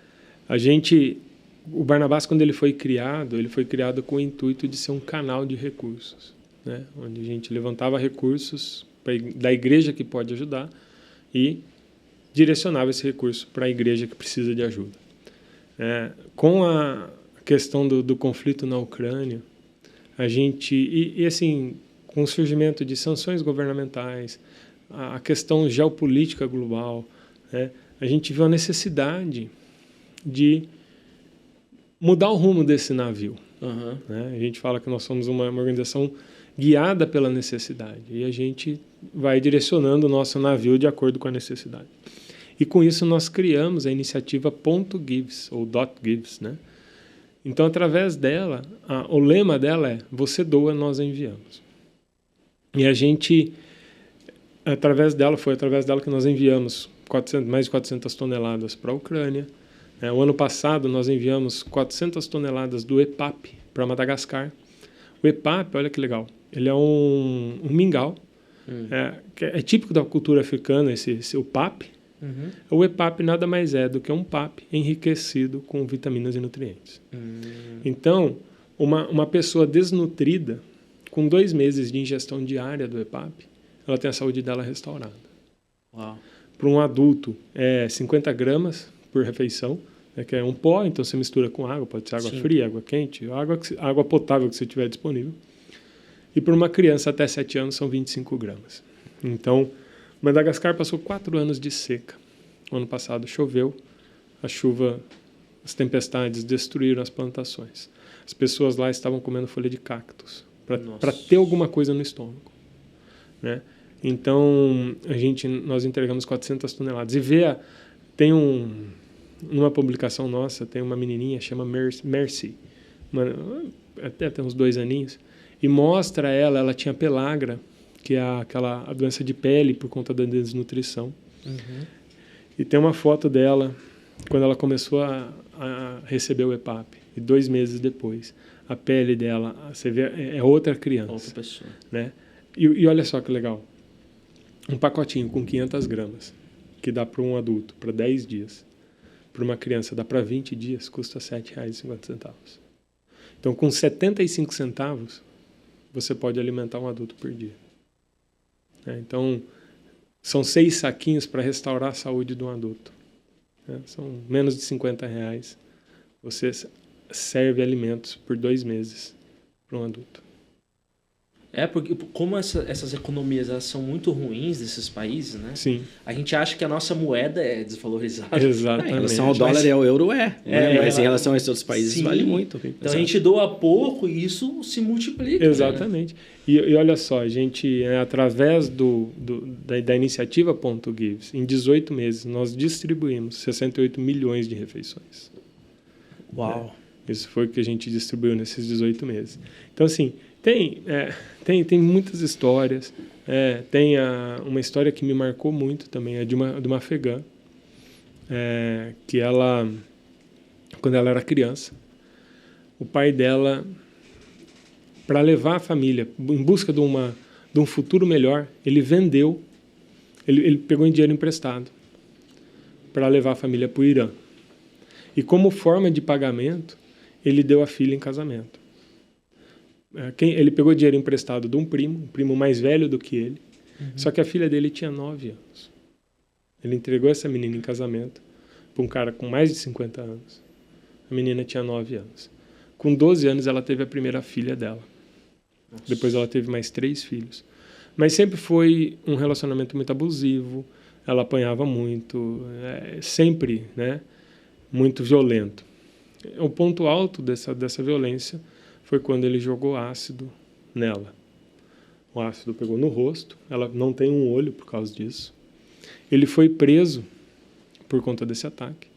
O Barnabás, quando ele foi criado com o intuito de ser um canal de recursos, né? Onde a gente levantava recursos da igreja que pode ajudar e direcionava esse recurso para a igreja que precisa de ajuda. Com a questão do conflito na Ucrânia, a gente, assim, com o surgimento de sanções governamentais, a questão geopolítica global, né? A gente viu a necessidade de mudar o rumo desse navio. Uhum. Né? A gente fala que nós somos uma organização guiada pela necessidade e a gente vai direcionando o nosso navio de acordo com a necessidade. E com isso nós criamos a iniciativa .gives ou .gives, né? Então, através dela, o lema dela é: você doa, nós enviamos. E a gente, foi através dela que nós enviamos mais de 400 toneladas para a Ucrânia. O ano passado, nós enviamos 400 toneladas do EPAP para Madagascar. O EPAP, olha que legal, ele é um mingau, que é típico da cultura africana, o PAP. Uhum. O EPAP nada mais é do que um PAP enriquecido com vitaminas e nutrientes. Então, uma pessoa desnutrida, com 2 meses de ingestão diária do EPAP, ela tem a saúde dela restaurada. Uau. Para um adulto, é 50 gramas por refeição, né, que é um pó, então você mistura com água, pode ser água Sim. fria, água quente, água potável que você tiver disponível. E para uma criança até 7 anos são 25 gramas. Então, Madagascar passou 4 anos de seca. O ano passado choveu, as tempestades destruíram as plantações. As pessoas lá estavam comendo folha de cactus para ter alguma coisa no estômago, né? Então, nós entregamos 400 toneladas. E tem numa publicação nossa, tem uma menininha, chama Mercy, até tem uns 2 aninhos, e mostra ela tinha pellagra, que é a doença de pele por conta da desnutrição. Uhum. E tem uma foto dela quando ela começou a receber o EPAP. E 2 meses depois, a pele dela, você vê, é outra criança. Outra pessoa. Né? E olha só que legal. Um pacotinho com 500 gramas, que dá para um adulto, para 10 dias. Para uma criança, dá para 20 dias, custa R$ 7,50. Então, com 75 centavos, você pode alimentar um adulto por dia. né? Então, são 6 saquinhos para restaurar a saúde de um adulto, né? São menos de R$50. Você serve alimentos por 2 meses para um adulto. Porque como essas economias elas são muito ruins desses países, né? Sim. A gente acha que a nossa moeda é desvalorizada. Exatamente. Em relação ao dólar e ao euro né? Mas em relação a esses outros países sim, vale muito. Então a gente doa pouco e isso se multiplica. Exatamente. Né? E olha só, a gente, através da iniciativa Ponto Gives, em 18 meses, nós distribuímos 68 milhões de refeições. Uau! Isso foi o que a gente distribuiu nesses 18 meses. Então, assim, tem muitas histórias. Tem uma história que me marcou muito também, é de uma afegã, que ela, quando ela era criança, o pai dela, para levar a família em busca de um futuro melhor, ele vendeu, ele pegou em dinheiro emprestado para levar a família para o Irã. E como forma de pagamento, ele deu a filha em casamento. Ele pegou dinheiro emprestado de um primo mais velho do que ele, só que a filha dele tinha 9 anos. Ele entregou essa menina em casamento para um cara com mais de 50 anos. A menina tinha 9 anos. Com 12 anos, ela teve a primeira filha dela. Nossa. Depois ela teve mais 3 filhos. Mas sempre foi um relacionamento muito abusivo, ela apanhava muito, sempre, né, muito violento. O ponto alto dessa violência foi quando ele jogou ácido nela. O ácido pegou no rosto, ela não tem um olho por causa disso. Ele foi preso por conta desse ataque,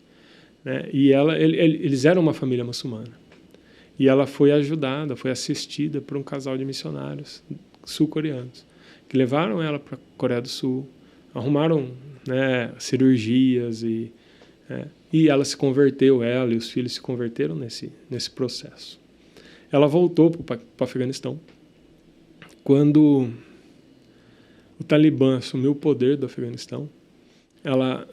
né? E eles eram uma família muçulmana. E ela foi ajudada, foi assistida por um casal de missionários sul-coreanos, que levaram ela para a Coreia do Sul, arrumaram, né, cirurgias e ela se converteu, ela e os filhos se converteram nesse processo. Ela voltou para o Afeganistão. Quando o Talibã assumiu o poder do Afeganistão,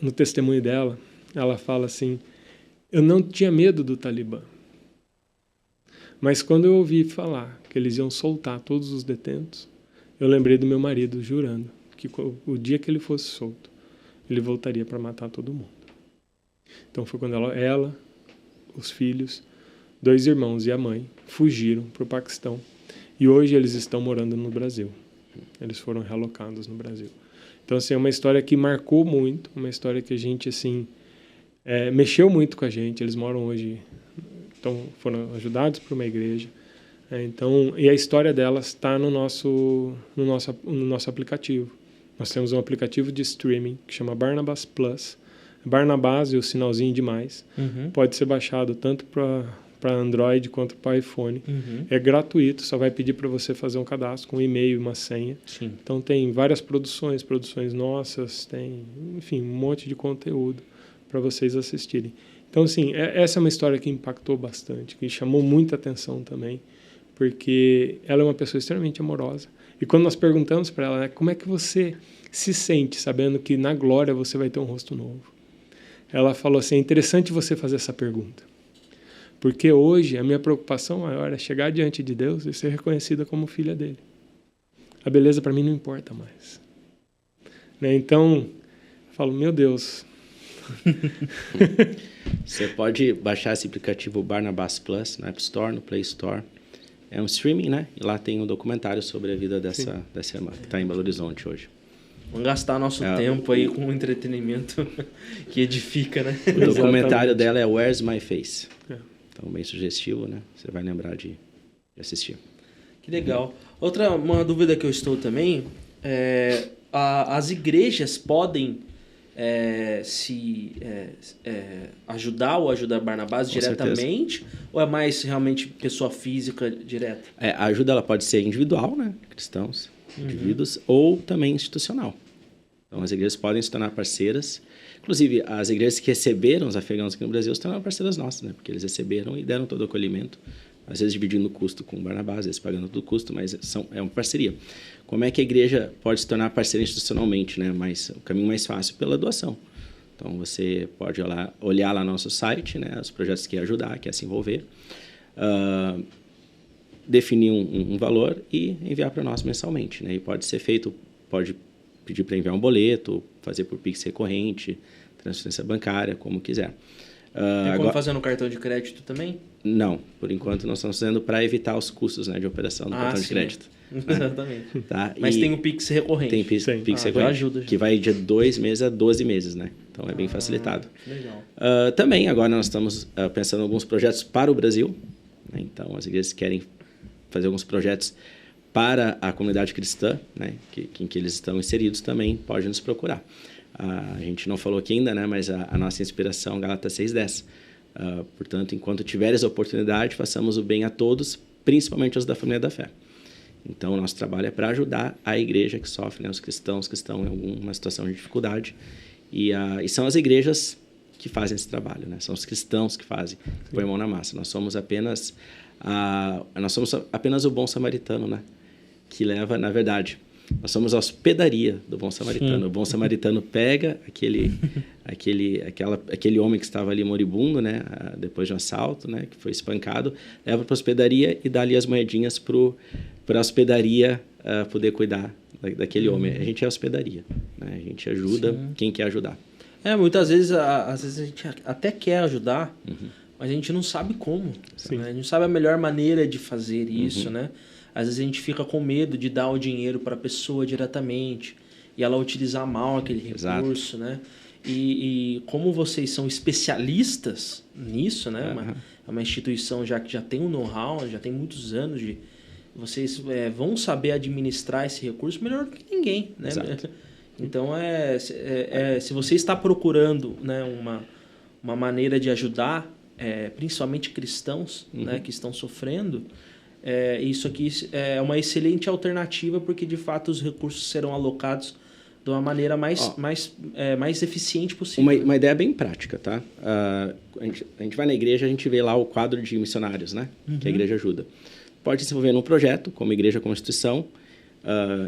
no testemunho dela, ela fala assim: eu não tinha medo do Talibã, mas quando eu ouvi falar que eles iam soltar todos os detentos, eu lembrei do meu marido jurando que o dia que ele fosse solto, ele voltaria para matar todo mundo. Então foi quando ela, os filhos, 2 irmãos e a mãe fugiram para o Paquistão. E hoje eles estão morando no Brasil. Eles foram realocados no Brasil. Então, assim, é uma história que marcou muito, uma história que a gente, assim, mexeu muito com a gente. Eles moram hoje, foram ajudados por uma igreja. E a história delas está no nosso aplicativo. Nós temos um aplicativo de streaming que chama Barnabas Plus. Barnabas e o sinalzinho de mais. Pode ser baixado tanto para Android quanto para iPhone. É gratuito, só vai pedir para você fazer um cadastro com um e-mail e uma senha. Sim. Então tem várias produções nossas, tem, enfim, um monte de conteúdo para vocês assistirem. Então, assim, essa é uma história que impactou bastante, que chamou muita atenção também, porque ela é uma pessoa extremamente amorosa. E quando nós perguntamos para ela, né, como é que você se sente sabendo que na glória você vai ter um rosto novo? Ela falou assim: é interessante você fazer essa pergunta, porque hoje a minha preocupação maior é chegar diante de Deus e ser reconhecida como filha dele. A beleza para mim não importa mais. Né? Então, eu falo, meu Deus. Você pode baixar esse aplicativo Barnabas Plus no App Store, no Play Store. É um streaming, né? E lá tem um documentário sobre a vida dessa irmã, que está em Belo Horizonte hoje. Vamos gastar nosso tempo aí com um entretenimento que edifica, né? O documentário dela é Where's My Face? Então, bem sugestivo, né? Você vai lembrar de assistir. Que legal. Uma dúvida que eu estou também as igrejas podem ajudar ou ajudar Barnabas diretamente? Certeza. Ou é mais realmente pessoa física direta? A ajuda ela pode ser individual, né? Cristãos, indivíduos, ou também institucional. Então, as igrejas podem se tornar parceiras. Inclusive, as igrejas que receberam os afegãos aqui no Brasil se tornaram parceiras nossas, né? Porque eles receberam e deram todo o acolhimento, às vezes dividindo o custo com o Barnabas, às vezes pagando todo o custo, mas é uma parceria. Como é que a igreja pode se tornar parceira institucionalmente, né? Mas o caminho mais fácil pela doação. Então, você pode olhar lá no nosso site, né? Os projetos que quer ajudar, quer se envolver, definir um valor e enviar para nós mensalmente, né? E pode pode pedir para enviar um boleto, fazer por Pix recorrente, transferência bancária, como quiser. Tem como fazer no cartão de crédito também? Não, por enquanto nós estamos fazendo para evitar os custos, né, de operação do cartão de crédito. Exatamente. Tá? Mas tem o Pix recorrente. Tem Pix recorrente, ajuda, que vai de 2 meses a 12 meses, né? Então é bem facilitado. Legal. Também agora nós estamos pensando em alguns projetos para o Brasil, né? Então as igrejas querem fazer alguns projetos para a comunidade cristã, né? em que eles estão inseridos também, pode nos procurar. A gente não falou aqui ainda, né? Mas a nossa inspiração, Gálatas 6:10. Portanto, enquanto tiveres a oportunidade, façamos o bem a todos, principalmente aos da família da fé. Então, o nosso trabalho é para ajudar a igreja que sofre, né? Os cristãos que estão em alguma situação de dificuldade. E são as igrejas que fazem esse trabalho, né? São os cristãos que fazem, que põem a mão na massa. Nós somos apenas o bom samaritano, né? Que leva, na verdade... Nós somos a hospedaria do bom samaritano. Sim. O bom samaritano pega aquele homem que estava ali moribundo, né, depois de um assalto, né, que foi espancado, leva para a hospedaria e dá ali as moedinhas para a hospedaria poder cuidar daquele homem. A gente é a hospedaria, né? A gente ajuda quem quer ajudar. Muitas vezes, às vezes a gente até quer ajudar, mas a gente não sabe como. Né? A gente não sabe a melhor maneira de fazer isso, né? Às vezes a gente fica com medo de dar o dinheiro para a pessoa diretamente e ela utilizar mal aquele recurso, né? E como vocês são especialistas nisso, né? Uma instituição que já tem um know-how, já tem muitos anos de... Vocês vão saber administrar esse recurso melhor do que ninguém, né? Exato. Então, se você está procurando, né, uma maneira de ajudar, principalmente cristãos, né, que estão sofrendo... isso aqui é uma excelente alternativa porque, de fato, os recursos serão alocados de uma maneira mais eficiente possível. Uma ideia bem prática, tá? A gente vai na igreja, a gente vê lá o quadro de missionários, né? Que a igreja ajuda. Pode se envolver num projeto, como igreja, como instituição,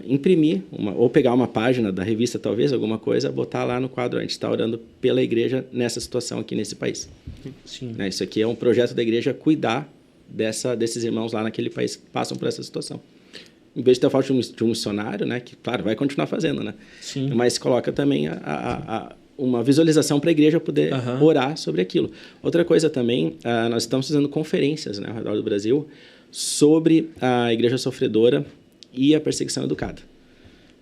imprimir, ou pegar uma página da revista, talvez, alguma coisa, botar lá no quadro. A gente está orando pela igreja nessa situação aqui nesse país. Sim. Né? Isso aqui é um projeto da igreja cuidar desses irmãos lá naquele país que passam por essa situação. Em vez de ter falta de um missionário, né, que, claro, vai continuar fazendo, né? Sim. Mas coloca também uma visualização para a igreja poder orar sobre aquilo. Outra coisa também, nós estamos fazendo conferências, né, ao redor do Brasil sobre a igreja sofredora e a perseguição educada.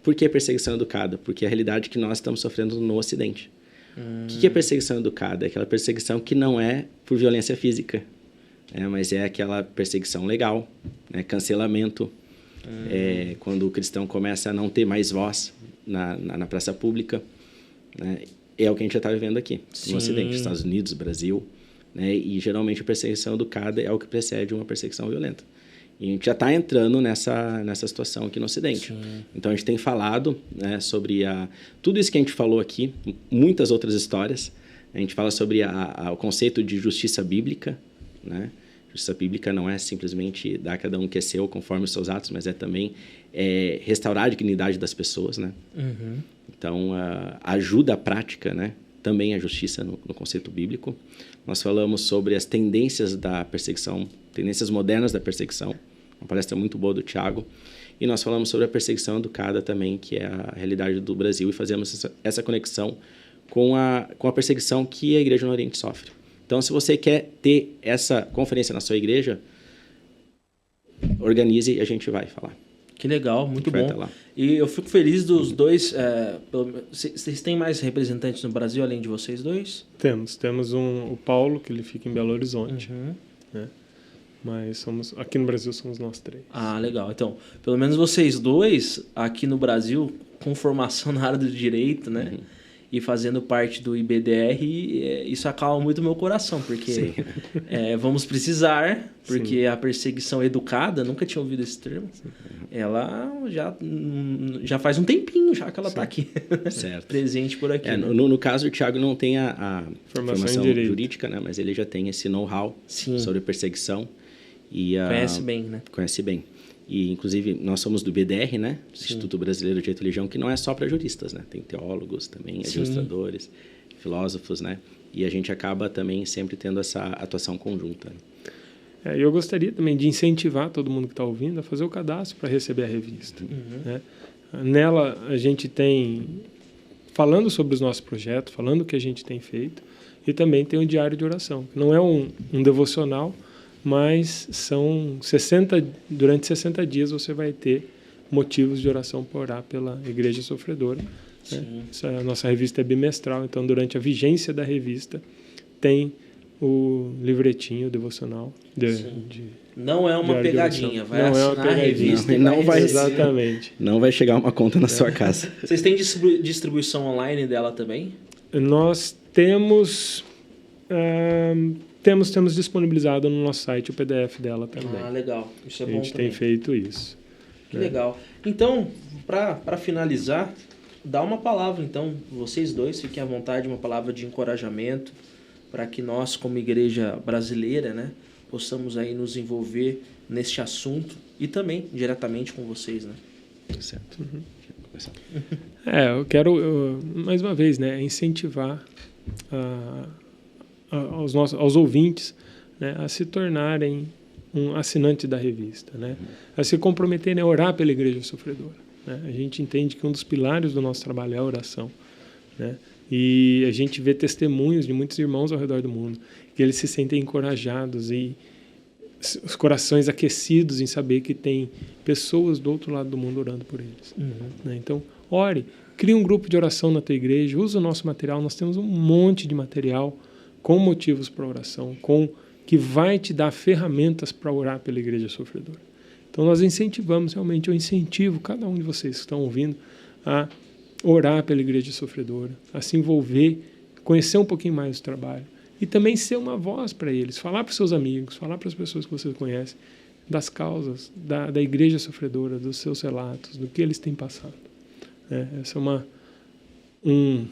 Por que perseguição educada? Porque é a realidade que nós estamos sofrendo no Ocidente. O que é perseguição educada? É aquela perseguição que não é por violência física, mas é aquela perseguição legal, né? Cancelamento, quando o cristão começa a não ter mais voz na praça pública, né? É o que a gente já está vivendo aqui, no Ocidente, Estados Unidos, Brasil, né? E geralmente a perseguição educada é o que precede uma perseguição violenta. E a gente já está entrando nessa situação aqui no Ocidente. Então a gente tem falado, né, sobre tudo isso que a gente falou aqui, muitas outras histórias. A gente fala sobre o conceito de justiça bíblica, né? Justiça bíblica não é simplesmente dar a cada um o que é seu conforme os seus atos, mas é também restaurar a dignidade das pessoas, né? Então, a ajuda prática, né, também é justiça no conceito bíblico. Nós falamos sobre as tendências da perseguição, tendências modernas da perseguição, uma palestra muito boa do Tiago. E nós falamos sobre a perseguição educada também, que é a realidade do Brasil, e fazemos essa conexão com a perseguição que a Igreja no Oriente sofre. Então, se você quer ter essa conferência na sua igreja, organize e a gente vai falar. Que legal, muito bom. E eu fico feliz dos dois. Vocês têm mais representantes no Brasil além de vocês dois? Temos o Paulo, que ele fica em Belo Horizonte. Né? Mas aqui no Brasil somos nós 3. Ah, legal. Então, pelo menos vocês dois, aqui no Brasil, com formação na área do direito, né? E fazendo parte do IBDR, isso acalma muito o meu coração, porque vamos precisar, porque a perseguição educada, nunca tinha ouvido esse termo, ela já faz um tempinho já que ela está aqui, presente por aqui. No caso, o Thiago não tem a formação jurídica, né? Mas ele já tem esse know-how sobre perseguição. Conhece bem, né? Conhece bem. E, inclusive, nós somos do BDR, né? Instituto Brasileiro de Direito e Religião, que não é só para juristas, né? Tem teólogos também, administradores, filósofos, né? E a gente acaba também sempre tendo essa atuação conjunta. Eu gostaria também de incentivar todo mundo que está ouvindo a fazer o cadastro para receber a revista. Né? Nela a gente tem falando sobre os nossos projetos, falando o que a gente tem feito, e também tem um diário de oração. Não é um devocional, mas durante 60 dias você vai ter motivos de oração para orar pela Igreja Sofredora. Né? A nossa revista é bimestral, então durante a vigência da revista tem o livretinho devocional. Não é uma pegadinha, vai não assinar é uma pegadinha. a revista. Não vai exatamente. Não vai chegar uma conta na sua casa. Vocês têm distribuição online dela também? Nós temos disponibilizado no nosso site o PDF dela também. Ah, legal. Isso é bom. A gente também. tem feito isso. Que legal. Então, para finalizar, dá uma palavra, então, vocês dois, fiquem à vontade, uma palavra de encorajamento para que nós, como igreja brasileira, né, possamos aí nos envolver neste assunto e também diretamente com vocês, né? Certo. Eu quero, mais uma vez, né, incentivar aos ouvintes, né, a se tornarem um assinante da revista, né, a se comprometerem a orar pela Igreja Sofredora. Né? A gente entende que um dos pilares do nosso trabalho é a oração. Né? E a gente vê testemunhos de muitos irmãos ao redor do mundo, que eles se sentem encorajados e os corações aquecidos em saber que tem pessoas do outro lado do mundo orando por eles. Né? Então, ore, crie um grupo de oração na tua igreja, use o nosso material, nós temos um monte de material com motivos para oração, que vai te dar ferramentas para orar pela Igreja Sofredora. Então nós incentivamos, realmente, eu incentivo cada um de vocês que estão ouvindo a orar pela Igreja Sofredora, a se envolver, conhecer um pouquinho mais do trabalho e também ser uma voz para eles, falar para os seus amigos, falar para as pessoas que você conhece das causas da Igreja Sofredora, dos seus relatos, do que eles têm passado. Esse é um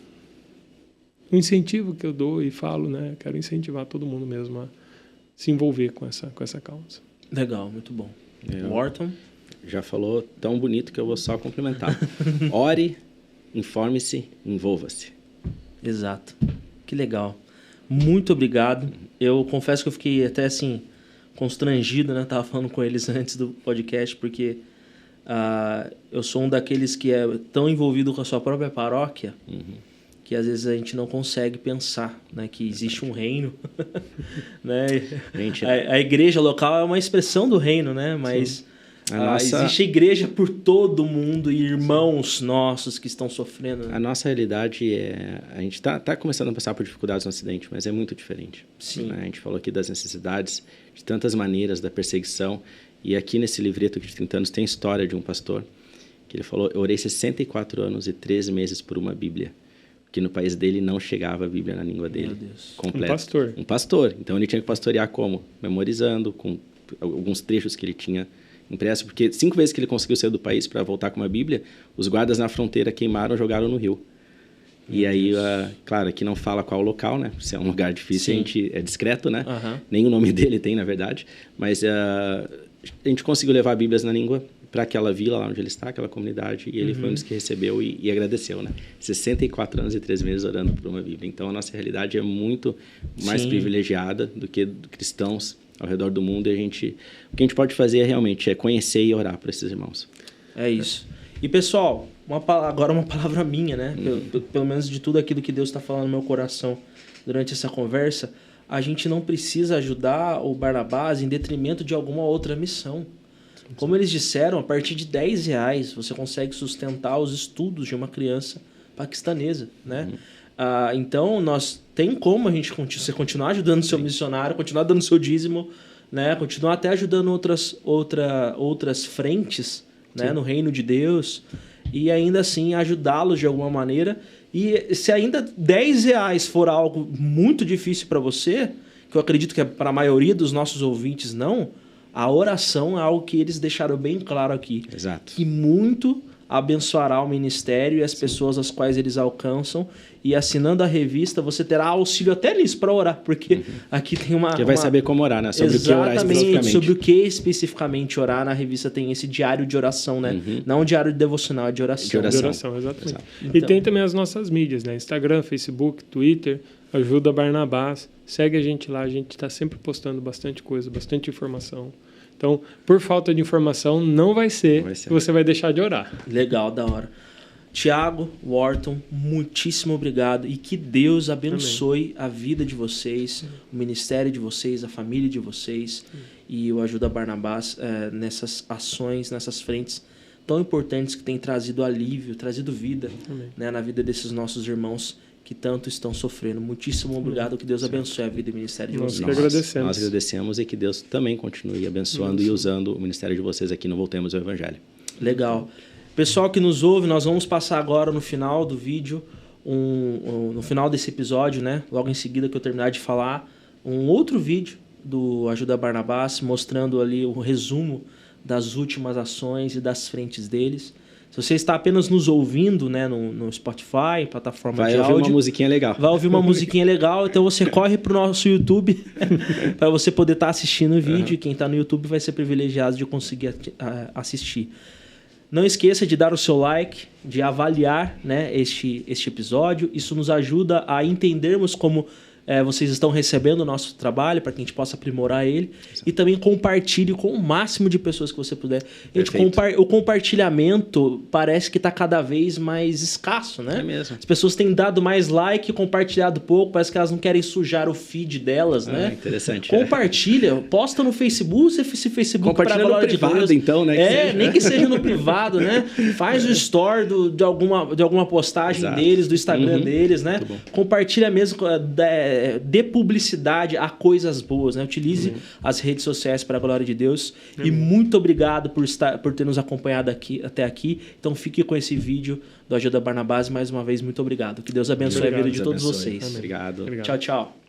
incentivo que eu dou e falo, né? Quero incentivar todo mundo mesmo a se envolver com essa causa. Legal, muito bom. Morton? Já falou tão bonito que eu vou só complementar. Ore, informe-se, envolva-se. Exato. Que legal. Muito obrigado. Eu confesso que eu fiquei até assim constrangido, né? Tava falando com eles antes do podcast, porque eu sou um daqueles que é tão envolvido com a sua própria paróquia que às vezes a gente não consegue pensar, né, que existe um reino. Né? A igreja local é uma expressão do reino, né? Mas existe igreja por todo mundo e irmãos nossos que estão sofrendo. Né? A nossa realidade a gente tá começando a passar por dificuldades no Ocidente, mas é muito diferente. Sim. Né? A gente falou aqui das necessidades, de tantas maneiras, da perseguição. E aqui nesse livreto de 30 anos tem a história de um pastor que ele falou: eu orei 64 anos e 13 meses por uma Bíblia. Que no país dele não chegava a Bíblia na língua dele. Meu Deus. Completa. Um pastor. Então ele tinha que pastorear como? Memorizando, com alguns trechos que ele tinha impresso. Porque 5 vezes que ele conseguiu sair do país para voltar com uma Bíblia, os guardas na fronteira queimaram, jogaram no rio. E aí, claro, aqui não fala qual local, né? Se é um lugar difícil, a gente é discreto, né? Nem o nome dele tem, na verdade. Mas a gente conseguiu levar Bíblias na língua para aquela vila lá onde ele está, aquela comunidade, e ele foi um dos que recebeu e agradeceu, né? 64 anos e 3 meses orando por uma Bíblia. Então, a nossa realidade é muito mais privilegiada do que cristãos ao redor do mundo. E o que a gente pode fazer realmente é conhecer e orar por esses irmãos. É isso. E, pessoal, agora uma palavra minha, né? Pelo menos de tudo aquilo que Deus está falando no meu coração durante essa conversa, a gente não precisa ajudar o Barnabás em detrimento de alguma outra missão. Como eles disseram, a partir de R$10 você consegue sustentar os estudos de uma criança paquistanesa, né? Então, tem como você continuar ajudando o seu missionário, continuar dando seu dízimo, né? Continuar até ajudando outras frentes, né? No reino de Deus, e ainda assim ajudá-los de alguma maneira. E se ainda R$10 for algo muito difícil para você, que eu acredito que é para a maioria dos nossos ouvintes não, a oração é algo que eles deixaram bem claro aqui. Exato. Que muito abençoará o ministério e as pessoas às quais eles alcançam. E assinando a revista, você terá auxílio até nisso para orar, porque aqui tem uma... Você vai saber como orar, né? Sobre o que orar especificamente. Sobre o que especificamente orar. Na revista tem esse diário de oração, né? Não um diário devocional, é de oração. De oração, exatamente. Então, e tem também as nossas mídias, né? Instagram, Facebook, Twitter. Ajuda Barnabás. Segue a gente lá, a gente está sempre postando bastante coisa, bastante informação. Então, por falta de informação, não vai ser que você vai deixar de orar. Legal, da hora. Tiago, Wharton, muitíssimo obrigado e que Deus abençoe a vida de vocês, o ministério de vocês, a família de vocês e o Ajuda Barnabás nessas ações, nessas frentes tão importantes que têm trazido alívio, trazido vida, né, na vida desses nossos irmãos que tanto estão sofrendo. Muitíssimo obrigado, que Deus abençoe a vida e o ministério de vocês. Nós agradecemos e que Deus também continue abençoando e usando o ministério de vocês aqui no Voltemos ao Evangelho. Legal. Pessoal que nos ouve, nós vamos passar agora no final do vídeo, no final desse episódio, né? Logo em seguida que eu terminar de falar, um outro vídeo do Ajuda Barnabás, mostrando ali o resumo das últimas ações e das frentes deles. Se você está apenas nos ouvindo, né, no Spotify, plataforma de áudio... Vai ouvir uma musiquinha legal. Vai ouvir uma musiquinha legal, então você corre para o nosso YouTube para você poder estar assistindo o vídeo. E quem está no YouTube vai ser privilegiado de conseguir assistir. Não esqueça de dar o seu like, de avaliar, né, este episódio. Isso nos ajuda a entendermos como vocês estão recebendo o nosso trabalho, para que a gente possa aprimorar ele. Exato. E também compartilhe com o máximo de pessoas que você puder. O compartilhamento parece que está cada vez mais escasso, né? É mesmo. As pessoas têm dado mais like, compartilhado pouco, parece que elas não querem sujar o feed delas, né? Interessante. Compartilha, posta no Facebook, se Facebook compartilha no privado, então, né? Nem que seja no privado, né? Faz o story de alguma postagem deles, do Instagram deles, né? Compartilha mesmo, dê publicidade a coisas boas, né? Utilize as redes sociais para a glória de Deus. E muito obrigado por ter nos acompanhado até aqui. Então fique com esse vídeo do Ajuda Barnabás. Mais uma vez, muito obrigado. Que Deus abençoe a vida de todos vocês. Obrigado. Tchau, tchau.